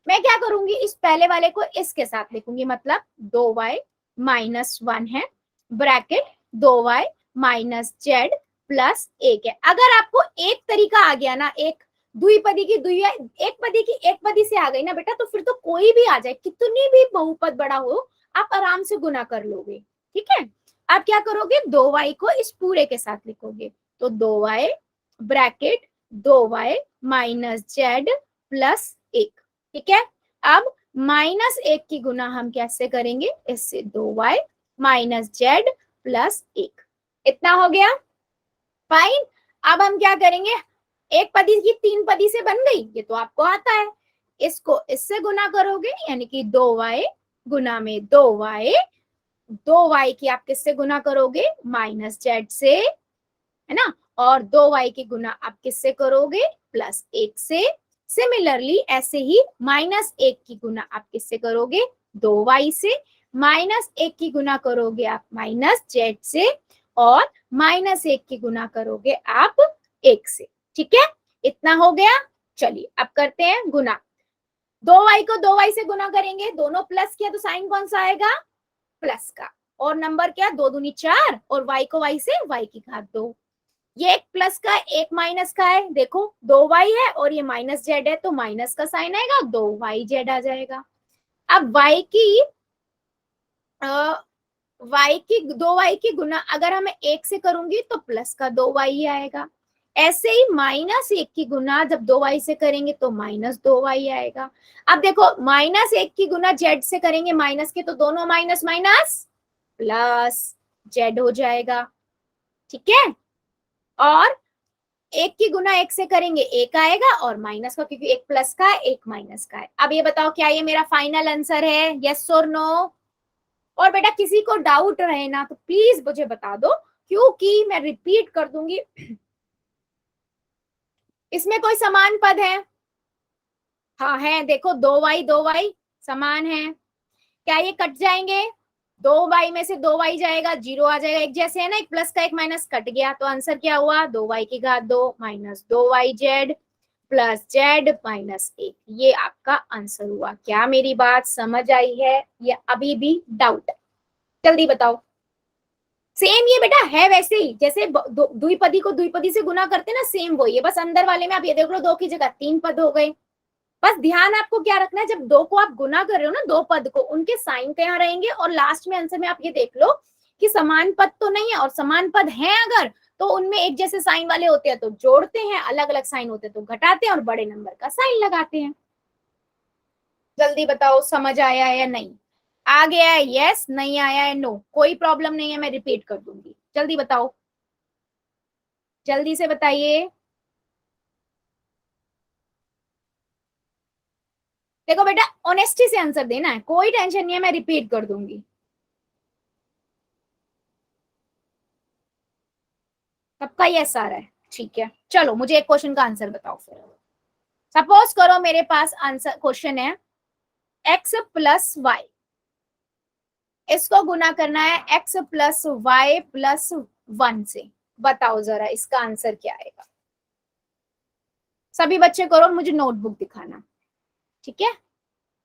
Speaker 1: मैं क्या करूंगी, इस पहले वाले को इसके साथ लिखूंगी, मतलब 2y-1 है, ब्रैकेट 2y-z+1 है। अगर आपको एक तरीका आ गया ना, एक द्विपदी की द्वि एक पदी की एक पदी से आ गई ना बेटा, तो फिर तो कोई भी आ जाए, कितनी भी बहुपद बड़ा हो, आप आराम से गुना कर लोगे। ठीक है, आप क्या करोगे, 2y को इस पूरे के साथ लिखोगे, तो 2y ब्रैकेट 2y-z+1। ठीक है, अब -1 की गुना हम कैसे करेंगे, इससे 2y-z+1। इतना हो गया, फाइन। अब हम क्या करेंगे, एक पदी की तीन पदी से बन गई, ये तो आपको आता है। इसको इससे गुना करोगे, यानी कि 2y गुना में 2y, 2y की आप किससे गुना करोगे, -z से, है ना, और 2y की गुना आप किससे करोगे, +1 से। सिमिलरली ऐसे ही -1 की गुना आप किससे करोगे, 2y से, -1 की गुना करोगे आप -z से, और -1 की गुना करोगे आप 1 से। ठीक है, इतना हो गया। चलिए अब करते हैं गुना। 2y को 2y से गुना करेंगे, दोनों प्लस किया तो साइन कौन सा आएगा, प्लस का। और नंबर क्या, 2 दूनी 4, और y को y से y की घात 2। ये एक प्लस का एक माइनस का है, देखो 2y है और ये -z है, तो माइनस का साइन आएगा, 2yz आ जाएगा। अब y की 2y की गुना अगर हमें 1 से करूंगी तो प्लस का 2y ही आएगा। ऐसे ही -1 की गुना जब 2y से करेंगे तो -2y आएगा। अब देखो -1 की गुना z से करेंगे माइनस के, तो दोनों माइनस माइनस प्लस z हो जाएगा। ठीक है, और 1 की गुना 1 से करेंगे 1 आएगा, और माइनस का, क्योंकि एक प्लस का है एक माइनस का है। अब ये बताओ क्या ये मेरा फाइनल आंसर है, यस और नो। और बेटा किसी को डाउट रहे ना तो प्लीज मुझे बता दो, क्योंकि मैं रिपीट कर दूंगी। इसमें कोई समान पद है, हाँ है, देखो 2y समान है, क्या ये कट जाएंगे, 2y में से 2y जाएगा, 0 आ जाएगा, एक जैसे है ना, एक प्लस का एक माइनस कट गया, तो आंसर क्या हुआ, 2y की घात 2 -2yz +z-1। ये आपका आंसर हुआ। क्या मेरी बात समझ आई है या अभी भी डाउट, जल्दी बताओ। सेम ये बेटा है वैसे ही, जैसे द्विपदी को द्विपदी से गुना करते ना, सेम वही है, बस अंदर वाले में आप ये देख लो, 2 की जगह 3 पद हो गए। बस ध्यान आपको क्या रखना है, जब 2 को आप गुना कर रहे हो ना, 2 पद को, उनके साइन कहाँ रहेंगे, और लास्ट में आंसर में आप ये देख लो कि समान पद तो नहीं है, और समान पद हैं अगर, तो उनमें एक जैसे साइन वाले होते हैं तो जोड़ते हैं, अलग अलग साइन होते हैं तो घटाते हैं, और बड़े नंबर का साइन लगाते हैं। जल्दी बताओ समझ आया है या नहीं, आ गया है यस, नहीं आया है नो, कोई प्रॉब्लम नहीं है, मैं रिपीट कर दूंगी, जल्दी बताओ, जल्दी से बताइए। देखो बेटा ऑनेस्टी से आंसर देना है, कोई टेंशन नहीं है, मैं रिपीट कर दूंगी। सबका यस आ रहा है, ठीक है। चलो मुझे एक क्वेश्चन का आंसर बताओ फिर। सपोज करो मेरे पास आंसर क्वेश्चन है x+y, इसको गुना करना है x+y+1 से, बताओ जरा इसका आंसर क्या आएगा। सभी बच्चे करो, मुझे नोटबुक दिखाना, ठीक है।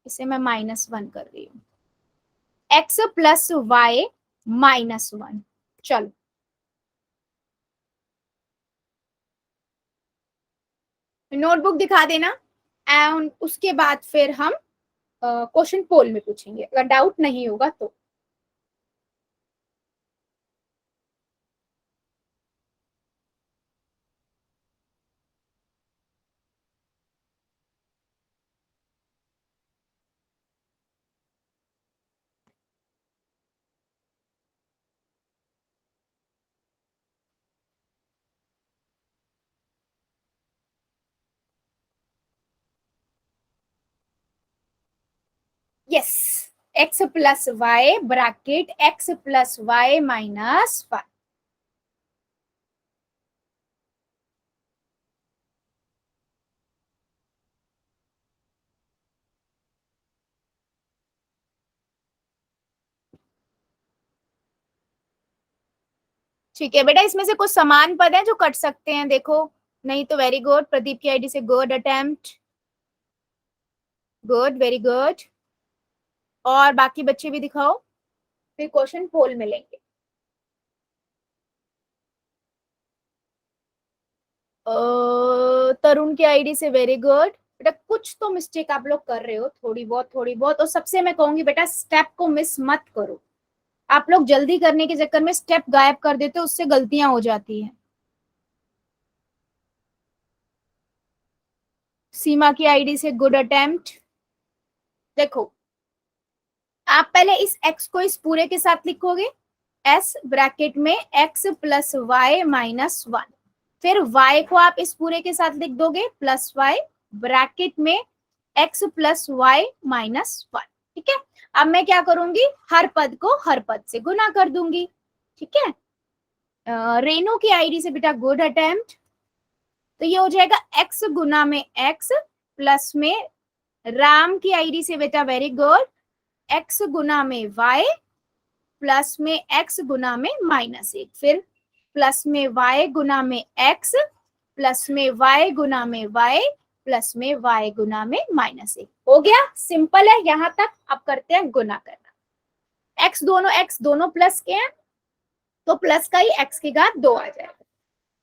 Speaker 1: इसे मैं -1 कर रही हूँ, x+y-1। चलो नोटबुक दिखा देना, एंड उसके बाद फिर हम क्वेश्चन पोल में पूछेंगे, अगर डाउट नहीं होगा तो। Yes, x plus y bracket x plus y minus 1। ठीक है बेटा, इसमें से कुछ समान पद हैं जो कट सकते हैं, देखो। नहीं तो वेरी गुड, प्रदीप की आईडी से good attempt, good, very good. और बाकी बच्चे भी दिखाओ, फिर क्वेश्चन पोल मिलेंगे। तरुण की आईडी से वेरी गुड। बेटा कुछ तो मिस्टेक आप लोग कर रहे हो, थोड़ी बहुत, थोड़ी बहुत। और सबसे मैं कहूंगी बेटा, स्टेप को मिस मत करो। आप लोग जल्दी करने के चक्कर में स्टेप गायब कर देते हो, उससे गलतियां हो जाती हैं। सीमा की आईडी से गुड अटेम्प्ट। देखो, आप पहले इस x को इस पूरे के साथ लिखोगे, s ब्रैकेट में x प्लस वाई माइनस 1। फिर y को आप इस पूरे के साथ लिख दोगे, प्लस वाई ब्रैकेट में x प्लस वाई माइनस 1। ठीक है, अब मैं क्या करूंगी, हर पद को हर पद से गुना कर दूंगी। ठीक है, रेनो की आईडी से बेटा गुड अटेम्प्ट। तो ये हो जाएगा x गुना में x प्लस में, राम की आईडी से बेटा वेरी गुड, x गुना में y प्लस में x गुना में -1। फिर प्लस में y गुना में x प्लस में y गुना में y प्लस में y गुना में -1। हो गया, सिंपल है यहां तक। अब करते हैं गुना करना। x दोनों प्लस के हैं, तो प्लस का ही x की घात 2 आ जाएगा,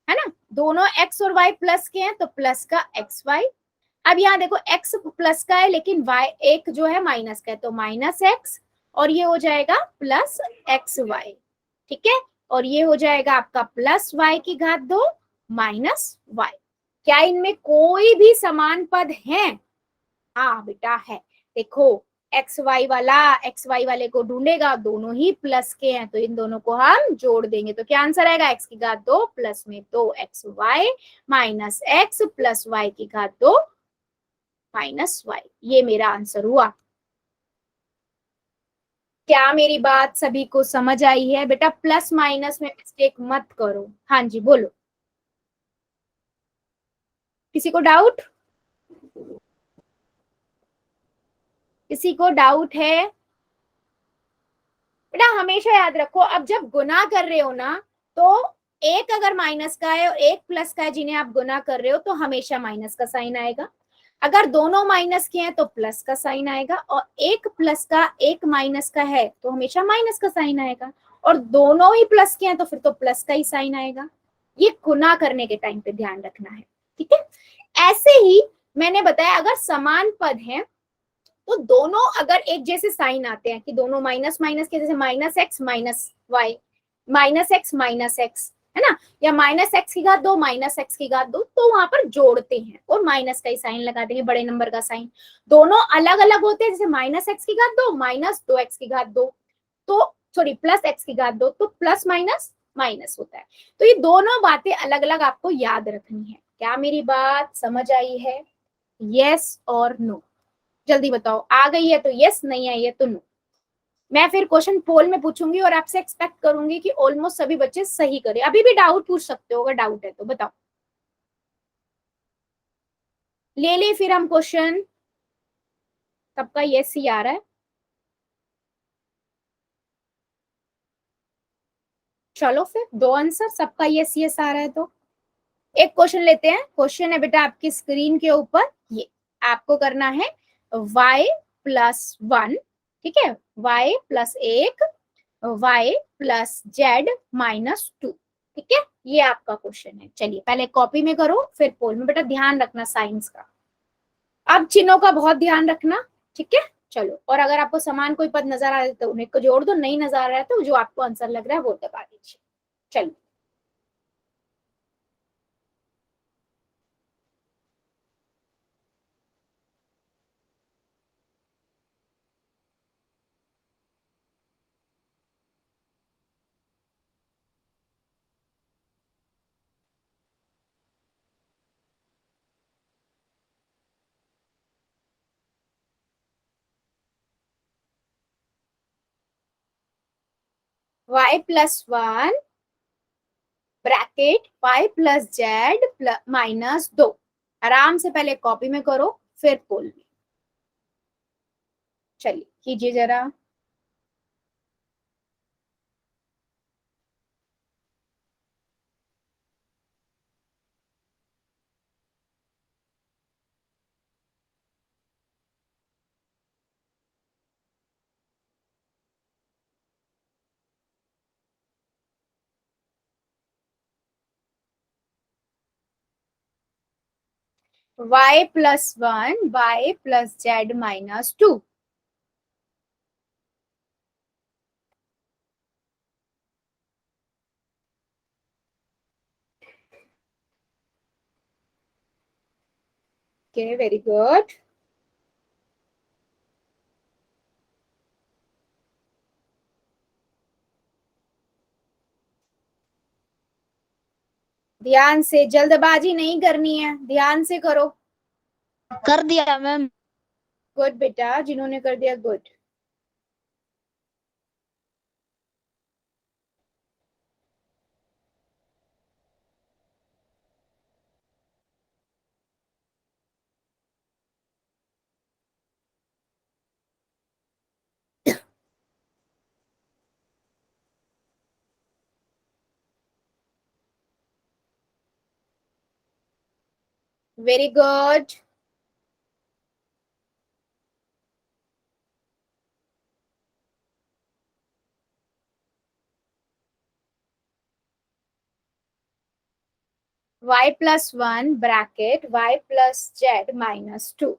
Speaker 1: है ना। दोनों x और y प्लस के हैं, तो प्लस का xy। अब यहाँ देखो, x प्लस का है लेकिन y एक जो है माइनस का है, तो -x। और ये हो जाएगा प्लस xy। ठीक है, और ये हो जाएगा आपका प्लस y की घात 2 माइनस y। क्या इनमें कोई भी समान पद है? हाँ बेटा है। देखो, एक्स वाई वाले को ढूंढेगा, दोनों ही प्लस के हैं, तो इन दोनों को हम जोड़ देंगे। तो क्या आंसर आएगा, x की घात 2 प्लस में 2xy minus x plus y की घात 2 माइनस y। ये मेरा आंसर हुआ। क्या मेरी बात सभी को समझ आई है? बेटा प्लस माइनस में मिस्टेक मत करो। हाँ जी बोलो, किसी को डाउट? किसी को डाउट है? बेटा हमेशा याद रखो, अब जब गुना कर रहे हो ना, तो एक अगर माइनस का है और एक प्लस का है जिन्हें आप गुना कर रहे हो, तो हमेशा माइनस का साइन आएगा। अगर दोनों माइनस के हैं तो प्लस का साइन आएगा, और एक प्लस का एक माइनस का है तो हमेशा माइनस का साइन आएगा, और दोनों ही प्लस के हैं तो फिर तो प्लस का ही साइन आएगा। ये गुना करने के टाइम पे ध्यान रखना है। ठीक है, ऐसे ही मैंने बताया, अगर समान पद है तो दोनों अगर एक जैसे साइन आते हैं, कि दोनों माइनस माइनस के, जैसे -x minus y, -x minus x, है ना, या -x की घात 2 -x की घात 2, तो वहां पर जोड़ते हैं और माइनस का ही साइन लगा देंगे, बड़े नंबर का साइन। दोनों अलग अलग होते हैं, जैसे -x की घात 2 -2x की घात 2, तो सॉरी प्लस x की घात 2, तो प्लस माइनस माइनस होता है। तो ये दोनों बातें अलग अलग आपको याद रखनी है। क्या मेरी बात समझ आई है? यस और नो, जल्दी बताओ। आ गई है तो यस, नहीं आई है तो नो। मैं फिर क्वेश्चन पोल में पूछूंगी और आपसे एक्सपेक्ट करूंगी कि ऑलमोस्ट सभी बच्चे सही करें। अभी भी डाउट पूछ सकते हो, अगर डाउट है तो बताओ। ले फिर हम क्वेश्चन। सबका यस ही आ रहा है। चलो फिर दो आंसर, सबका यस यस आ रहा है तो एक क्वेश्चन लेते हैं। क्वेश्चन है बेटा आपकी स्क्रीन के ऊपर, ये आपको करना है y प्लस 1। ठीक है, y plus 1, y plus Z minus 2। ठीक है, ये आपका क्वेश्चन है। चलिए पहले कॉपी में करो, फिर पोल में। बेटा ध्यान रखना साइंस का, अब चिन्हों का बहुत ध्यान रखना। ठीक है, चलो। और अगर आपको समान कोई पद नजर आ रहा है तो उन्हें को जोड़ दो, नहीं नजर आ रहा है तो जो आपको आंसर लग रहा है वो दबा दीजिए। चलिए, y plus 1 bracket y plus z minus 2। आराम से पहले कॉपी में करो फिर पोल में। चलिए कीजिए जरा। y plus 1 y plus z minus 2। Okay very good. ध्यान से, जल्दबाजी नहीं करनी है, ध्यान से करो।
Speaker 3: कर दिया मैम।
Speaker 1: गुड बेटा, जिन्होंने कर दिया good. Very good. y plus 1 bracket y plus z minus 2।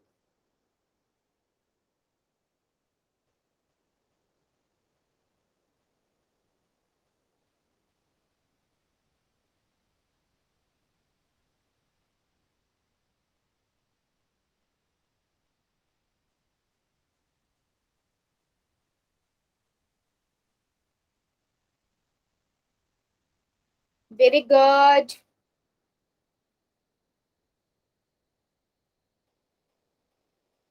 Speaker 1: Very good.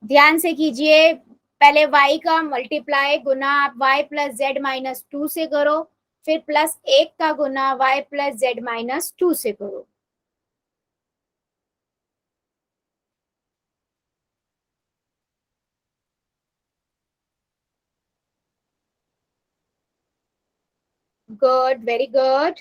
Speaker 1: ध्यान से कीजिए। पहले y का मल्टीप्लाई गुना आप y प्लस जेड माइनस 2 से करो, फिर प्लस 1 का गुना y प्लस जेड माइनस 2 से करो। Good, very good.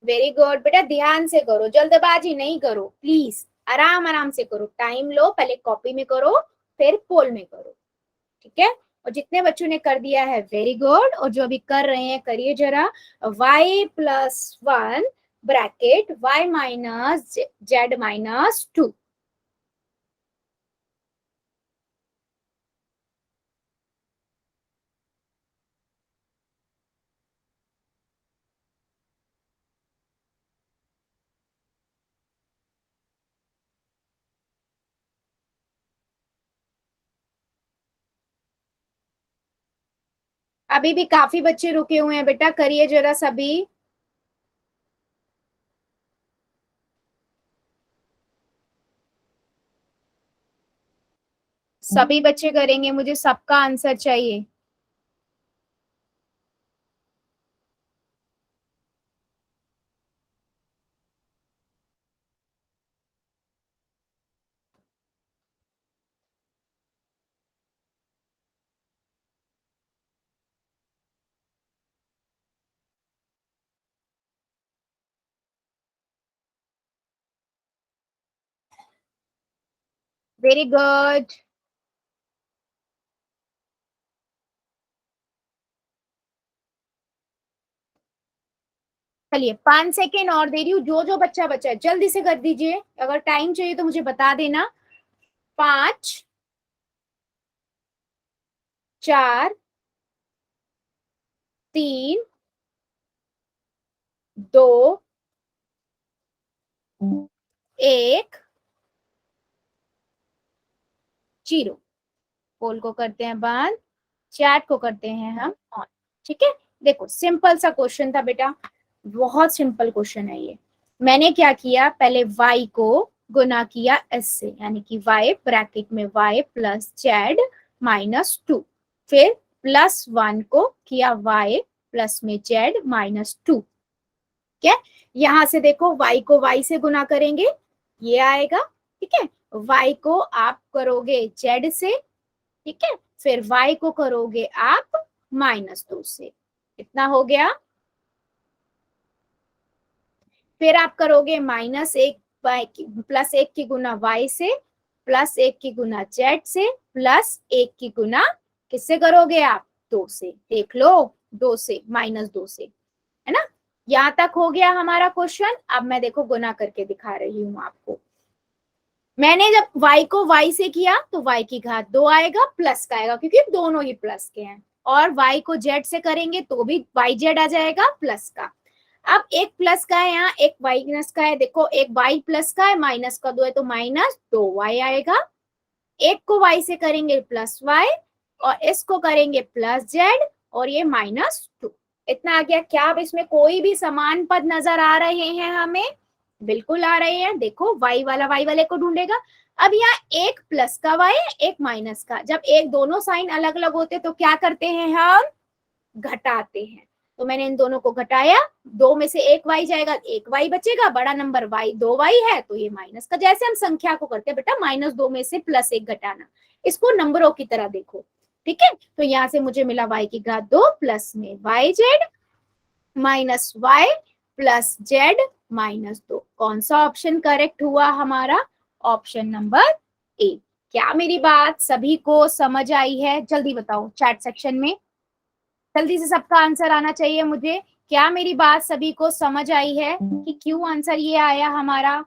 Speaker 1: Very good बेटा, ध्यान से करो, जल्दबाजी नहीं करो प्लीज। आराम आराम से करो, टाइम लो, पहले कॉपी में करो फिर पोल में करो, ठीक है। और जितने बच्चों ने कर दिया है वेरी गुड, और जो अभी कर रहे हैं करिए जरा। y plus 1 bracket y minus Z minus 2। अभी भी काफी बच्चे रुके हुए हैं बेटा, करिए जरा सभी। सभी बच्चे करेंगे, मुझे सबका आंसर चाहिए। Very good. चलिए 5 सेकेंड और दे रही हूँ, जो जो बच्चा बचा है जल्दी से कर दीजिए, अगर टाइम चाहिए तो मुझे बता देना। 5 4 3 2 1। 0। पोल को करते हैं बंद, चैट को करते हैं हम ऑन। ठीक है, देखो सिंपल सा क्वेश्चन था बेटा, बहुत सिंपल क्वेश्चन है ये। मैंने क्या किया, पहले y को गुना किया s से, यानी कि y ब्रैकेट में y प्लस जेड माइनस 2, फिर प्लस 1 को किया y प्लस में जेड माइनस 2। ठीक है, यहां से देखो y को y से गुना करेंगे, ये आएगा। ठीक है, y को आप करोगे z से, ठीक है, फिर y को करोगे आप माइनस 2 से, इतना हो गया। फिर आप करोगे माइनस 1 प्लस 1 की गुना y से, प्लस 1 की गुना z से, प्लस 1 की गुना किससे करोगे आप, 2 से। देख लो 2 से, माइनस 2 से, है ना। यहां तक हो गया हमारा क्वेश्चन। अब मैं देखो गुना करके दिखा रही हूं आपको। मैंने जब y को y से किया तो y की घात 2 आएगा, प्लस का आएगा क्योंकि दोनों ही प्लस के हैं, और y को z से करेंगे तो भी yz आ जाएगा प्लस का। अब एक प्लस का है यहाँ, एक माइनस का है, देखो एक y प्लस का है, माइनस का 2 है तो माइनस 2y आएगा। एक को y से करेंगे प्लस y, और इसको करेंगे प्लस z, और ये माइनस 2। इतना आ गया। क्या अब इसमें कोई भी समान पद नजर आ रहे हैं हमें? बिल्कुल आ रहे हैं। देखो y वाला y वाले को ढूंढेगा। अब यहाँ एक प्लस का y, एक माइनस का, जब एक दोनों साइन अलग अलग होते तो क्या करते हैं हम, घटाते हैं। तो मैंने इन दोनों को घटाया, 2 में से एक y जाएगा, एक y बचेगा, बड़ा नंबर y 2y है तो ये माइनस का, जैसे हम संख्या को करते हैं बेटा, माइनस 2 में से प्लस 1 घटाना, इसको नंबरों की तरह देखो। ठीक है, तो यहाँ से मुझे मिला y की घात 2 प्लस में yz minus y plus z minus 2। कौन सा ऑप्शन करेक्ट हुआ हमारा? Option number A. क्या मेरी बात सभी को समझ आई है? जल्दी बताओ चैट सेक्शन में, जल्दी से सबका आंसर आना चाहिए मुझे। क्या मेरी बात सभी को समझ आई है कि क्यों आंसर ये आया हमारा?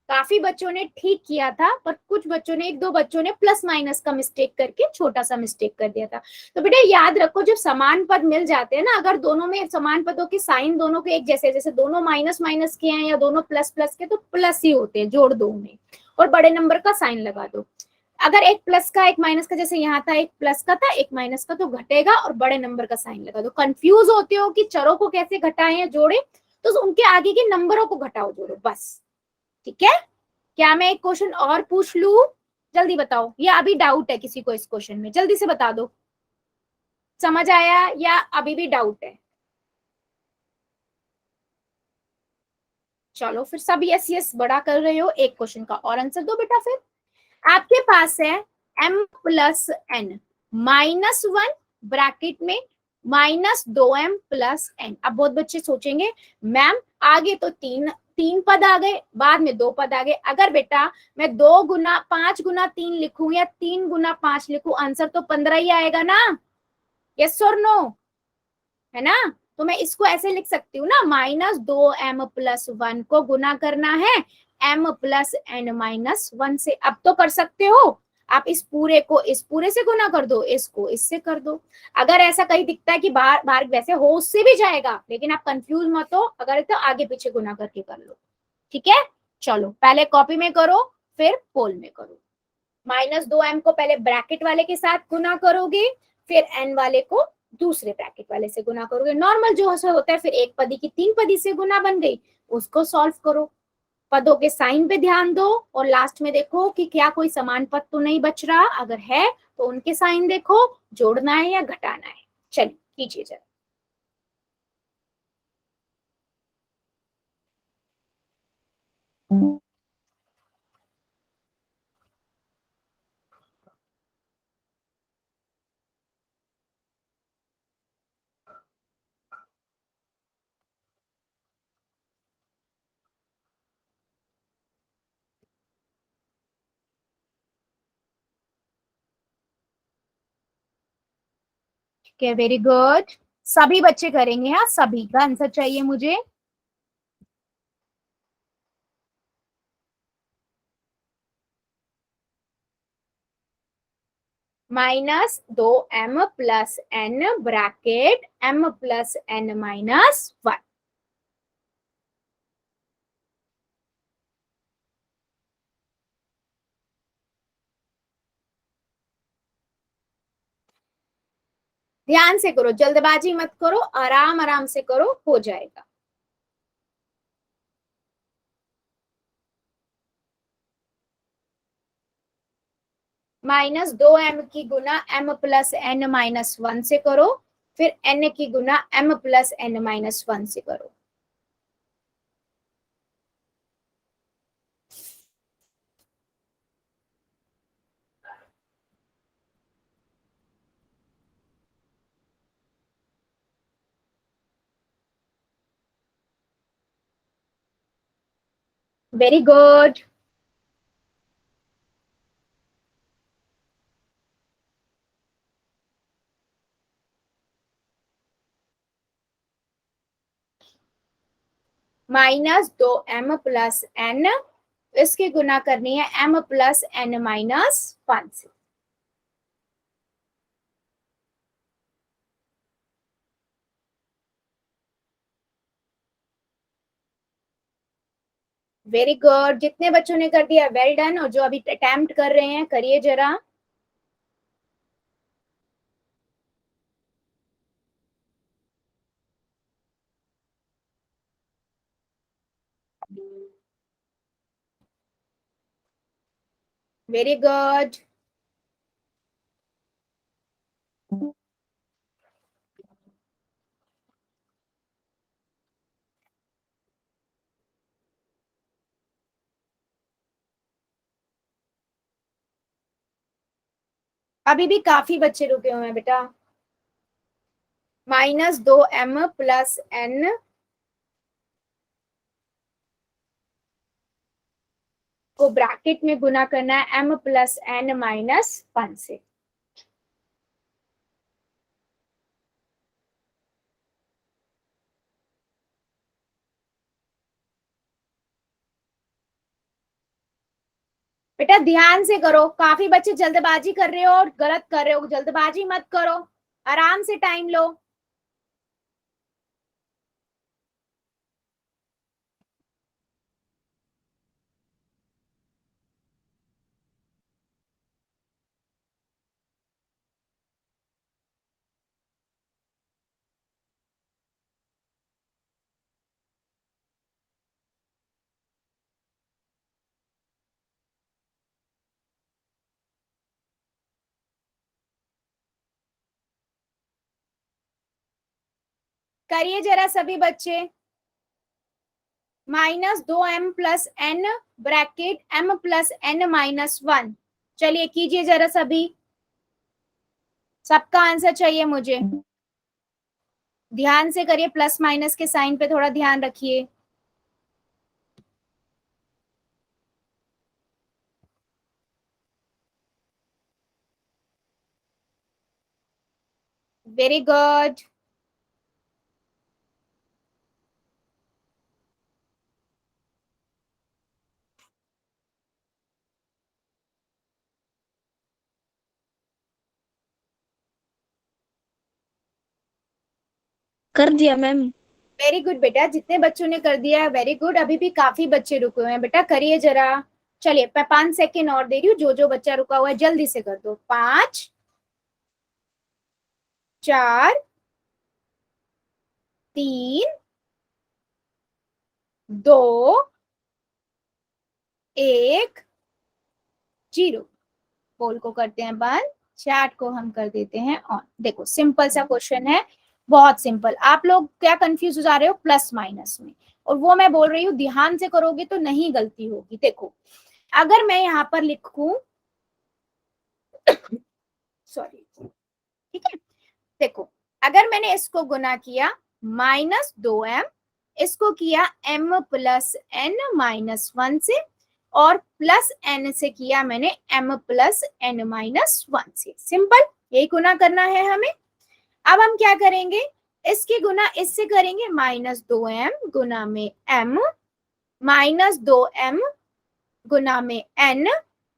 Speaker 1: काफी बच्चों ने ठीक किया था, पर कुछ बच्चों ने, एक दो बच्चों ने प्लस माइनस का मिस्टेक करके छोटा सा मिस्टेक कर दिया था। तो बेटा याद रखो, जब समान पद मिल जाते हैं ना, अगर दोनों में समान पदों के साइन दोनों के एक जैसे, जैसे दोनों माइनस माइनस के हैं या दोनों प्लस प्लस के, तो प्लस ही होते हैं, जोड़ दो उन्हें और बड़े नंबर का साइन लगा दो। अगर एक प्लस का एक माइनस का, जैसे यहाँ था एक प्लस का था एक माइनस का, तो घटेगा और बड़े नंबर का साइन लगा दो। कंफ्यूज होते हो कि चरों को कैसे घटाएं या जोड़े, तो उनके आगे के नंबरों को घटाओ जोड़ो बस। ठीक है, क्या मैं एक क्वेश्चन और पूछ लूं? जल्दी बताओ, या अभी डाउट है किसी को इस क्वेश्चन में? जल्दी से बता दो, समझ आया या अभी भी डाउट है? चलो फिर सब यस यस बड़ा कर रहे हो, एक क्वेश्चन का और आंसर दो बेटा। फिर आपके पास है m plus n minus 1 bracket में माइनस 2m प्लस एन। अब बहुत बच्चे सोचेंगे मैम आगे तो तीन पद आ गए, बाद में 2 पद आ गए। अगर बेटा मैं 2 गुना 5 गुना 3 लिखूं या 3 गुना 5 लिखूं, आंसर तो 15 ही आएगा ना? यस और नो, है ना? तो मैं इसको ऐसे लिख सकती हूँ ना, माइनस 2m प्लस 1 को गुना करना है m प्लस n माइनस 1 से। अब तो कर सकते हो आप, इस पूरे को इस पूरे से गुना कर दो, इसको इससे कर दो। अगर ऐसा कहीं दिखता है कि बाहर बाहर वैसे हो, उससे भी जाएगा, लेकिन आप कंफ्यूज मत हो, अगर तो आगे पीछे गुना करके कर लो। ठीक है, चलो पहले कॉपी में करो फिर पोल में करो। माइनस 2m को पहले ब्रैकेट वाले के साथ गुना करोगे, फिर n वाले को दूसरे ब्रैकेट वाले से गुना करोगे। नॉर्मल जो होता है, फिर एक पदी की 3 पदी से गुना बन गई, उसको सॉल्व करो। पदों के साइन पे ध्यान दो, और लास्ट में देखो कि क्या कोई समान पद तो नहीं बच रहा, अगर है तो उनके साइन देखो, जोड़ना है या घटाना है। चलिए कीजिए जरा। ठीक है, वेरी गुड, सभी बच्चे करेंगे। हाँ, सभी का आंसर चाहिए मुझे। Minus 2m plus n bracket m plus n minus 1। ध्यान से करो, जल्दबाजी मत करो, आराम आराम से करो, हो जाएगा। -2m की गुना m प्लस n माइनस 1 से करो, फिर n की गुना m प्लस n माइनस 1 से करो। Very good. -2m plus n, इसकी गुना करनी है m प्लस n माइनस 1 से। वेरी गुड, जितने बच्चों ने कर दिया वेल डन, और जो अभी अटेम्प्ट कर रहे हैं करिए जरा। Very good. अभी भी काफी बच्चे रुके हुए हैं बेटा। -2m प्लस n को ब्रैकेट में गुना करना है m प्लस n माइनस 1 से। बेटा ध्यान से करो, काफी बच्चे जल्दबाजी कर रहे हो और गलत कर रहे हो, जल्दबाजी मत करो, आराम से टाइम लो। करिए जरा सभी बच्चे। -2m plus n bracket m plus n minus 1। चलिए कीजिए जरा सभी, सबका आंसर चाहिए मुझे। ध्यान से करिए, प्लस माइनस के साइन पे थोड़ा ध्यान रखिए। Very good.
Speaker 3: कर दिया मैम।
Speaker 1: वेरी गुड बेटा, जितने बच्चों ने कर दिया है वेरी गुड। अभी भी काफी बच्चे रुके हुए हैं बेटा, करिए जरा। चलिए मैं 5 सेकेंड और दे रही हूँ, जो जो बच्चा रुका हुआ है जल्दी से कर दो। 5 4 3 2 1 0। पोल को करते हैं बंद, चैट को हम कर देते हैं ऑन। देखो सिंपल सा क्वेश्चन है, बहुत सिंपल। आप लोग क्या कंफ्यूज हो जा रहे हो प्लस माइनस में, और वो मैं बोल रही हूँ ध्यान से करोगे तो नहीं गलती होगी। देखो अगर मैं यहाँ पर लिखूं सॉरी, ठीक है, देखो अगर मैंने इसको गुना किया -2m, इसको किया m प्लस n माइनस 1 से, और प्लस n से किया मैंने m प्लस n माइनस 1 से। सिंपल, यही गुना करना है हमें। अब हम क्या करेंगे, इसकी गुना इससे करेंगे, -2m गुना में m -2m गुना में n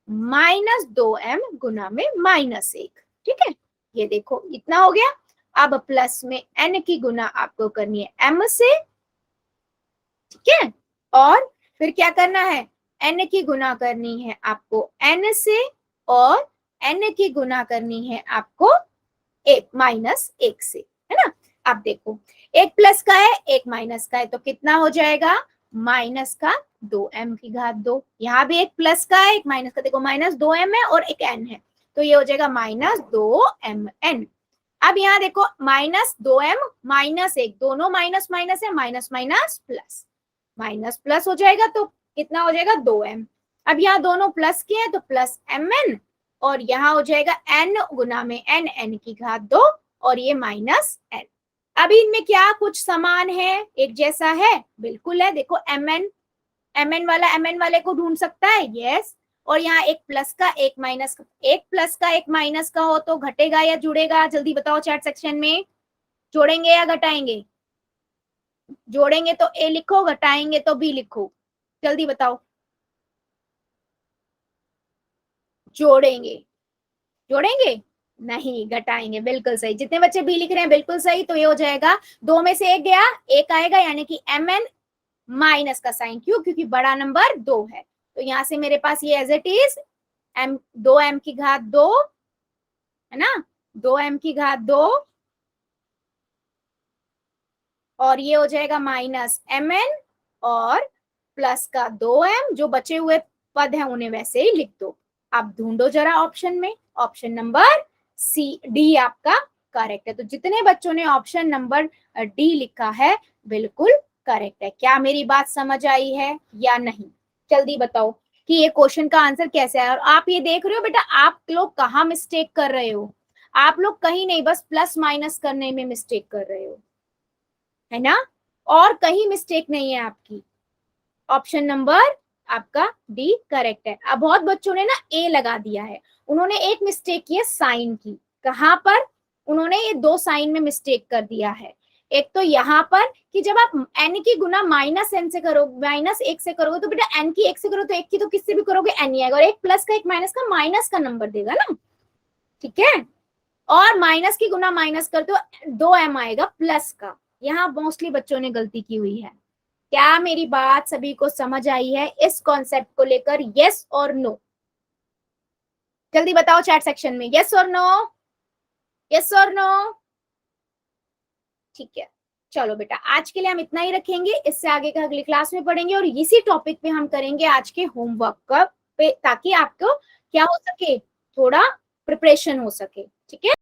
Speaker 1: -2m गुना में -1। ठीक है, ये देखो इतना हो गया। अब प्लस में n की गुना आपको करनी है m से, ठीक है, और फिर क्या करना है, n की गुना करनी है आपको n से, और n की गुना करनी है आपको एक माइनस एक से, है ना। अब देखो एक प्लस का है एक माइनस का है, तो कितना हो जाएगा माइनस का 2m की घात 2। यहाँ भी एक प्लस का है एक माइनस का, देखो माइनस 2m है और एक n है, तो ये हो जाएगा माइनस 2mn। अब यहाँ देखो माइनस 2m माइनस 1, दोनों माइनस माइनस है, minus minus plus, minus plus हो जाएगा तो कितना हो जाएगा 2m। अब यहाँ दोनों प्लस के हैं तो प्लस mn, और यहाँ हो जाएगा n गुना में n की घात 2 और ये माइनस n। अभी इनमें क्या कुछ समान है, एक जैसा है, बिल्कुल है। देखो mn वाला mn वाले को ढूंढ सकता है, यस। और यहाँ एक प्लस का एक माइनस का, एक प्लस का एक माइनस का हो तो घटेगा या जुड़ेगा, जल्दी बताओ चैट सेक्शन में, जोड़ेंगे या घटाएंगे? जोड़ेंगे तो ए लिखो, घटाएंगे तो बी लिखो, जल्दी बताओ। जोड़ेंगे, जोड़ेंगे नहीं, घटाएंगे, बिल्कुल सही। जितने बच्चे बी लिख रहे हैं बिल्कुल सही। तो ये हो जाएगा 2 में से एक गया, एक आएगा, यानी कि mn माइनस का साइन, क्यों? क्योंकि बड़ा नंबर 2 है। तो यहां से मेरे पास ये एज इट इज 2m की घात 2, है ना, 2m की घात 2, और ये हो जाएगा माइनस mn और प्लस का 2m। जो बचे हुए पद हैं उन्हें वैसे ही लिख दो। अब ढूंढो जरा ऑप्शन में, ऑप्शन नंबर सी डी आपका करेक्ट है। तो जितने बच्चों ने ऑप्शन नंबर डी लिखा है बिल्कुल करेक्ट है। क्या मेरी बात समझ आई है या नहीं? जल्दी बताओ कि ये क्वेश्चन का आंसर कैसे है। और आप ये देख रहे हो बेटा, आप लोग कहाँ मिस्टेक कर रहे हो? आप लोग कहीं नहीं, बस प्लस माइनस करने में मिस्टेक कर रहे हो, है ना, और कहीं मिस्टेक नहीं है आपकी। ऑप्शन नंबर आपका डी करेक्ट है। अब बहुत बच्चों ने ना ए लगा दिया है, उन्होंने एक मिस्टेक की है साइन की। कहां पर? उन्होंने ये 2 साइन में मिस्टेक कर दिया है। एक तो यहाँ पर कि जब आप n की गुना माइनस n से करो, माइनस 1 से करोगे तो बेटा n की 1 से करो तो 1 की तो किससे भी करोगे n ही आएगा, और एक प्लस का एक माइनस का, माइनस का नंबर देगा ना, ठीक है। और माइनस की गुना माइनस कर तो 2m आएगा प्लस का। यहाँ मोस्टली बच्चों ने गलती की हुई है। क्या मेरी बात सभी को समझ आई है इस कॉन्सेप्ट को लेकर? यस और नो, जल्दी बताओ चैट सेक्शन में, यस और नो, यस और नो। ठीक है, चलो बेटा आज के लिए हम इतना ही रखेंगे, इससे आगे का अगली क्लास में पढ़ेंगे और इसी टॉपिक पे हम करेंगे आज के होमवर्क पे, ताकि आपको क्या हो सके, थोड़ा प्रिपरेशन हो सके, ठीक है।